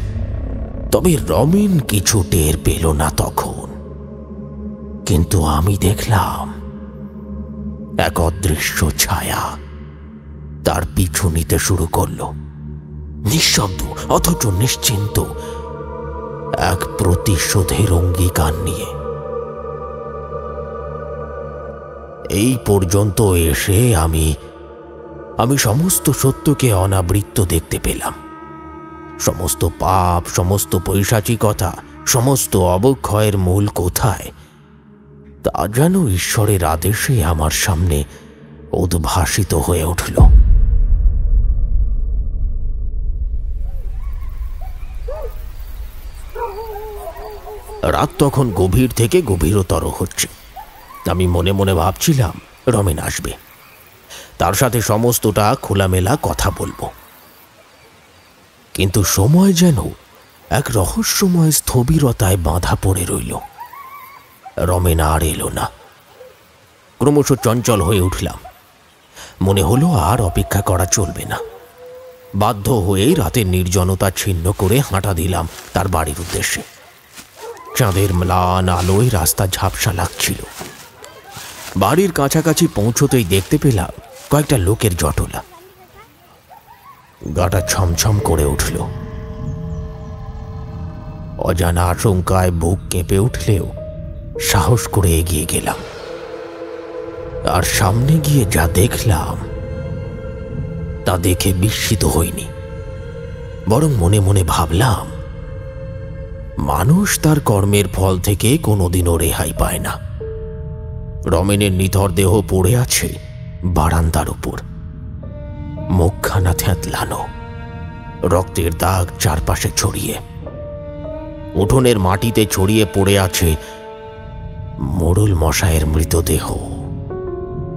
B: তবে রমেন কিছু টের পেল না তখন। কিন্তু আমি দেখলাম এক অদৃশ্য ছায়া তার পিছু নিতে শুরু করল, নিঃশব্দ অথচ নিশ্চিন্ত, এক প্রতিশোধের অঙ্গীকার নিয়ে। এই পর্যন্ত এসে আমি সমস্ত সত্যকে অনাবৃত্ত দেখতে পেলাম। সমস্ত পাপ, সমস্ত পৈশাচিকতা, সমস্ত অবক্ষয়ের মূল কোথায় তা যেন ঈশ্বরের আদেশে আমার সামনে উদ্ভাসিত হয়ে উঠল। রাত তখন গভীর থেকে গভীরতর হচ্ছে। আমি মনে মনে ভাবছিলাম রমেন আসবে, তার সাথে সমস্তটা খোলামেলা কথা বলবো। কিন্তু সময় যেন এক রহস্যময় স্থবিরতায় বাঁধা পড়ে রইল। রমেন আর এলো না। ক্রমশ চঞ্চল হয়ে উঠলাম। মনে হলো আর অপেক্ষা করা চলবে না। বাধ্য হয়েই রাতের নির্জনতা ছিন্ন করে হাঁটা দিলাম তার বাড়ির উদ্দেশ্যে। চাঁদের ম্লান আলোয় রাস্তা ঝাপসা লাগছিল। বাড়ির কাছাকাছি পৌঁছতেই দেখতে পেলাম কয়েকটা লোকের জটলা। গাটা ছমছম করে উঠল। অজানা আশঙ্কায় বুক কেঁপে উঠলেও সাহস করে এগিয়ে গেলাম। আর সামনে গিয়ে যা দেখলাম তা দেখে বিস্মিত হইনি, বরং মনে মনে ভাবলাম মানুষ তার কর্মের ফল থেকে কোনোদিনও রেহাই পায় না। রমেনের নিথর দেহ পড়ে আছে বারান্দার উপর, মুখখানা থ্যাতলানো, রক্তের দাগ চারপাশে ছড়িয়ে। উঠোনের মাটিতে ছড়িয়ে পড়ে আছে মোড়ল মশায়ের মৃতদেহ।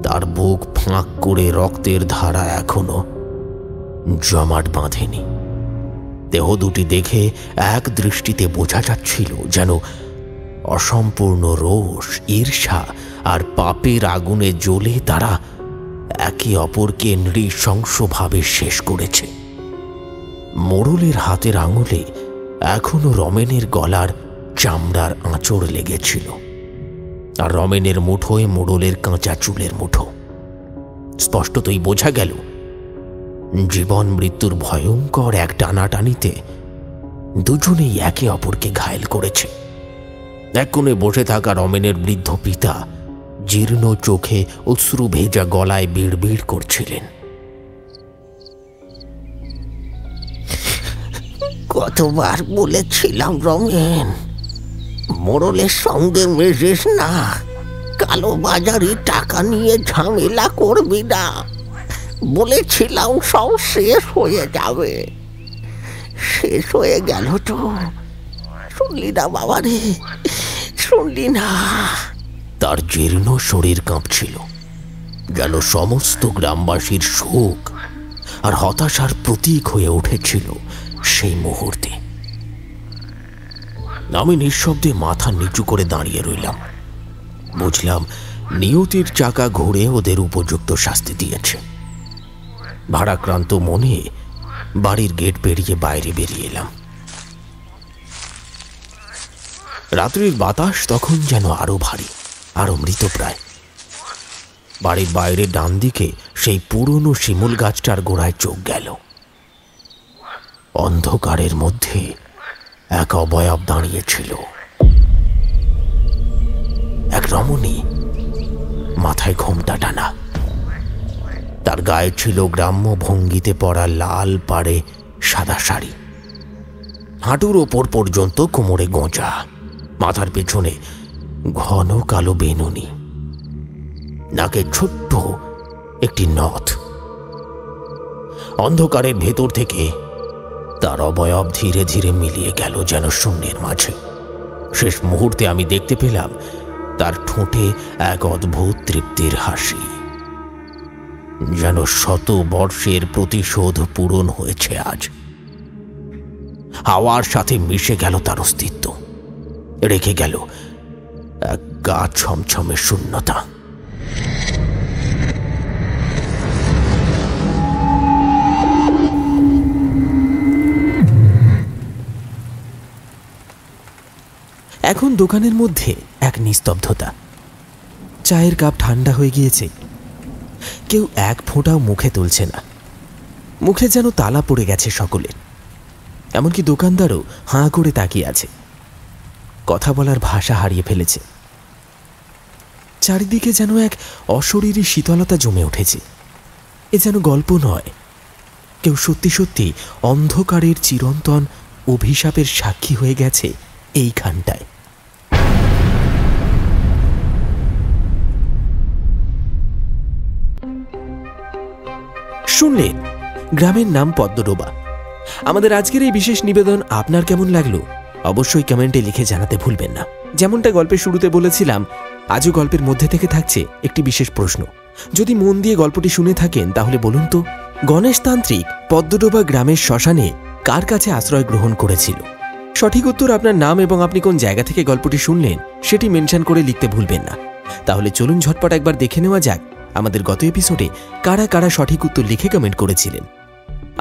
B: তার বুক ফাঁক করে রক্তের ধারা এখনো জমাট বাঁধেনি। দেহ দুটি দেখে এক দৃষ্টিতে বোঝা যাচ্ছিল যেন অসম্পূর্ণ রোষ, ঈর্ষা আর পাপের আগুনে জ্বলে তারা একে অপরকে নৃশংসভাবে শেষ করেছে। মোড়লের হাতের আঙুলে এখনো রমেনের গলার চামড়ার আঁচড় লেগেছিল, আর রমেনের মুঠোয় মোড়লের কাঁচা চুলের মুঠো। স্পষ্টতই বোঝা গেল জীবন মৃত্যুর ভয়ঙ্কর এক টানাটানিতে দুজনেই একে অপরকে ঘায়েল করেছে। এক কোণে বসে থাকা রমেনের বৃদ্ধ পিতা জীর্ণ চোখে অশ্রু ভেজা গলায় বিড়বিড় করছিলেন।
C: কতবার বলেছিলাম রমেন, মোড়লের সঙ্গে মেশিস না, কালো বাজারি টাকা নিয়ে ঝামেলা করবি না। বলেছিলাম সব শেষ হয়ে যাবে, শেষ হয়ে গেল তো। শুনলি না বাবা রে, শুনলি না?
B: তার জীর্ণ শরীর কাঁপছিল, যেন সমস্ত গ্রামবাসীর শোক আর হতাশার প্রতীক হয়ে উঠেছিল সেই মুহূর্তে। আমি নিঃশব্দে মাথা নিচু করে দাঁড়িয়ে রইলাম। বুঝলাম নিয়তির চাকা ঘুরে ওদের উপযুক্ত শাস্তি দিয়েছে। ভারাক্রান্ত মনে বাড়ির গেট পেরিয়ে বাইরে বেরিয়ে এলাম। রাত্রির বাতাস তখন যেন আরো ভারী, আরো মৃতপ্রায়। বাড়ির বাইরে ডান দিকে সেই পুরনো শিমুল গাছটার গোড়ায় চোখ গেল। অন্ধকারের মধ্যে এক অবয়ব দাঁড়িয়েছিল, এক রমণী, মাথায় ঘোমটা টানা। তার গায়ে ছিল গ্রাম্য ভঙ্গিতে পরা লাল পাড়ে সাদা শাড়ি, হাঁটুর ওপর পর্যন্ত কোমরে গোঁজা, মাথার পেছনে ঘন কালো বেনুনি, নাকে ছোট্ট একটি নথ। অন্ধকারের ভেতর থেকে তার অবয়ব ধীরে ধীরে মিলিয়ে গেল যেন শূন্যের মাঝে। শেষ মুহূর্তে আমি দেখতে পেলাম তার ঠোঁটে এক অদ্ভুত তৃপ্তির হাসি, যেন শত বর্ষের প্রতিশোধ পূরণ হয়েছে আজ। হাওয়ার সাথে মিশে গেল তার অস্তিত্ব, রেখে গেল এক গা ছমছমে শূন্যতা।
A: এখন দোকানের মধ্যে এক নিস্তব্ধতা। চায়ের কাপ ঠান্ডা হয়ে গিয়েছে, কেউ এক ফোঁটাও মুখে তুলছে না। মুখে যেন তালা পড়ে গেছে সকলের, এমনকি দোকানদারও হাঁ করে তাকিয়ে আছে, কথা বলার ভাষা হারিয়ে ফেলেছে। চারিদিকে যেন এক অশরীরী শীতলতা জমে উঠেছে। এ যেন গল্প নয়, কেউ সত্যি সত্যি অন্ধকারের চিরন্তন অভিশাপের সাক্ষী হয়ে গেছে এইখানটায়। শুনলেন গ্রামের নাম পদ্মডোবা। আমাদের আজকের এই বিশেষ নিবেদন আপনার কেমন লাগলো অবশ্যই কমেন্টে লিখে জানাতে ভুলবেন না। যেমনটা গল্পের শুরুতে বলেছিলাম, আজও গল্পের মধ্যে থেকে থাকছে একটি বিশেষ প্রশ্ন। যদি মন দিয়ে গল্পটি শুনে থাকেন তাহলে বলুন তো, গণেশতান্ত্রিক পদ্মডোবা গ্রামের শ্মশানে কার কাছে আশ্রয় গ্রহণ করেছিল? সঠিক উত্তর, আপনার নাম এবং আপনি কোন জায়গা থেকে গল্পটি শুনলেন সেটি মেনশন করে লিখতে ভুলবেন না। তাহলে চলুন ঝটপট একবার দেখে নেওয়া যাক আমাদের গত এপিসোডে কারা কারা সঠিক উত্তর লিখে কমেন্ট করেছিলেন।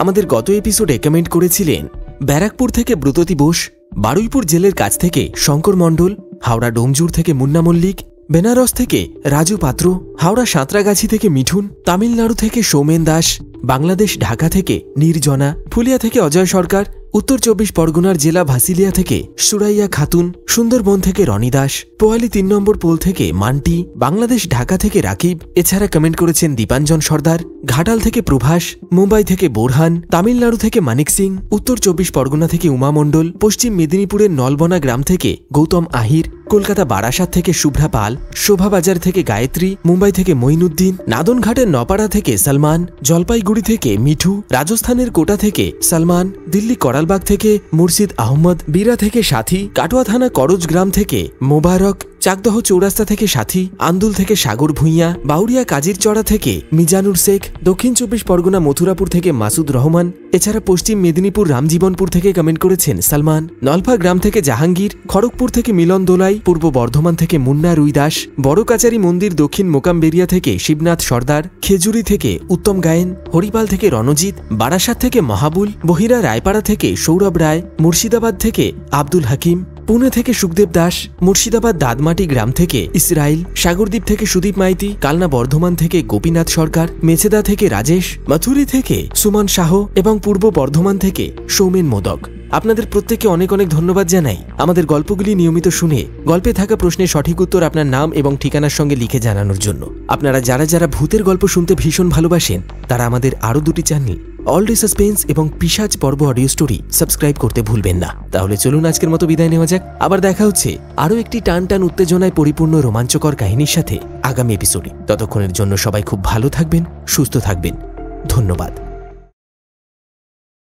A: আমাদের গত এপিসোডে কমেন্ট করেছিলেন ব্যারাকপুর থেকে ব্রততী বোস, বারুইপুর জেলের কাছ থেকে শঙ্কর মণ্ডল, হাওড়া ডোমজুর থেকে মুন্না মল্লিক, বেনারস থেকে রাজু পাত্র, হাওড়া সাঁতরাগাছি থেকে মিঠুন, তামিলনাড়ু থেকে সৌমেন দাস, বাংলাদেশ ঢাকা থেকে নির্জনা, ফুলিয়া থেকে অজয় সরকার, উত্তর 24 পরগনার জেলা ভাসিলিয়া থেকে সুরাইয়া খাতুন, সুন্দরবন থেকে রনি দাস, পোয়ালি 3 নম্বর পোল থেকে মান্টি, বাংলাদেশ ঢাকা থেকে রাকিব। এছাড়া কমেন্ট করেছেন দীপাঞ্জন সর্দার, ঘাটাল থেকে প্রভাস, মুম্বাই থেকে বোরহান, তামিলনাড়ু থেকে মানিক সিং, উত্তর 24 পরগনা থেকে উমা মণ্ডল, পশ্চিম মেদিনীপুরের নলবনা গ্রাম থেকে গৌতম আহির, কলকাতা বারাসাত থেকে শুভ্রা পাল, শোভাবাজার থেকে গায়ত্রী, মুম্বাই থেকে মঈনুদ্দিন, নাদনঘাটের নপাড়া থেকে সালমান, জলপাইগুড়ি থেকে মিঠু, রাজস্থানের কোটা থেকে সালমান, দিল্লি করালবাগ থেকে মুর্শিদ আহমদ, বীরা থেকে সাথী, কাটোয়া থানা করজ গ্রাম থেকে মোবারক, চাকদহ চৌরাস্তা থেকে সাথী, আন্দুল থেকে সাগর ভূঁইয়া, বাউরিয়া কাজির চড়া থেকে মিজানুর শেখ, দক্ষিণ 24 পরগনা মথুরাপুর থেকে মাসুদ রহমান, এছাড়া পশ্চিম মেদিনীপুর রামজীবনপুর থেকে কমেন্ট করেছেন সালমান, নলফা গ্রাম থেকে জাহাঙ্গীর, খড়গপুর থেকে মিলন দোলাই, পূর্ব বর্ধমান থেকে মুন্না রুইদাস, বড় কাচারি মন্দির দক্ষিণ মোকামবেরিয়া থেকে শিবনাথ সর্দার, খেজুরি থেকে উত্তম গায়েন, হরিপাল থেকে রণজিৎ, বারাসাত থেকে মহাবুল, বহিরা রায়পাড়া থেকে সৌরভ রায়, মুর্শিদাবাদ থেকে আব্দুল হাকিম, পুনে থেকে সুখদেব দাস, মুর্শিদাবাদ দাদমাটি গ্রাম থেকে ইসরাইল, সাগরদ্বীপ থেকে সুদীপ মাইতি, কালনা বর্ধমান থেকে গোপীনাথ সরকার, মেছেদা থেকে রাজেশ, মথুরি থেকে সুমন শাহ এবং পূর্ব বর্ধমান থেকে সৌমেন মোদক। আপনাদের প্রত্যেককে অনেক অনেক ধন্যবাদ জানাই আমাদের গল্পগুলি নিয়মিত শুনে গল্পে থাকা প্রশ্নের সঠিক উত্তর আপনার নাম এবং ঠিকানার সঙ্গে লিখে জানানোর জন্য। আপনারা যারা যারা ভূতের গল্প শুনতে ভীষণ ভালোবাসেন তারা আমাদের আরও দুটি চ্যানেল অলডি সাসপেন্স এবং পিশাচ পর্ব অডিও স্টোরি সাবস্ক্রাইব করতে ভুলবেন না। তাহলে চলুন আজকের মতো বিদায় নেওয়া যাক। আবার দেখা হচ্ছে আরও একটি টান টান উত্তেজনায় পরিপূর্ণ রোমাঞ্চকর কাহিনীর সাথে আগামী এপিসোডে। ততক্ষণের জন্য সবাই খুব ভালো থাকবেন, সুস্থ থাকবেন। ধন্যবাদ।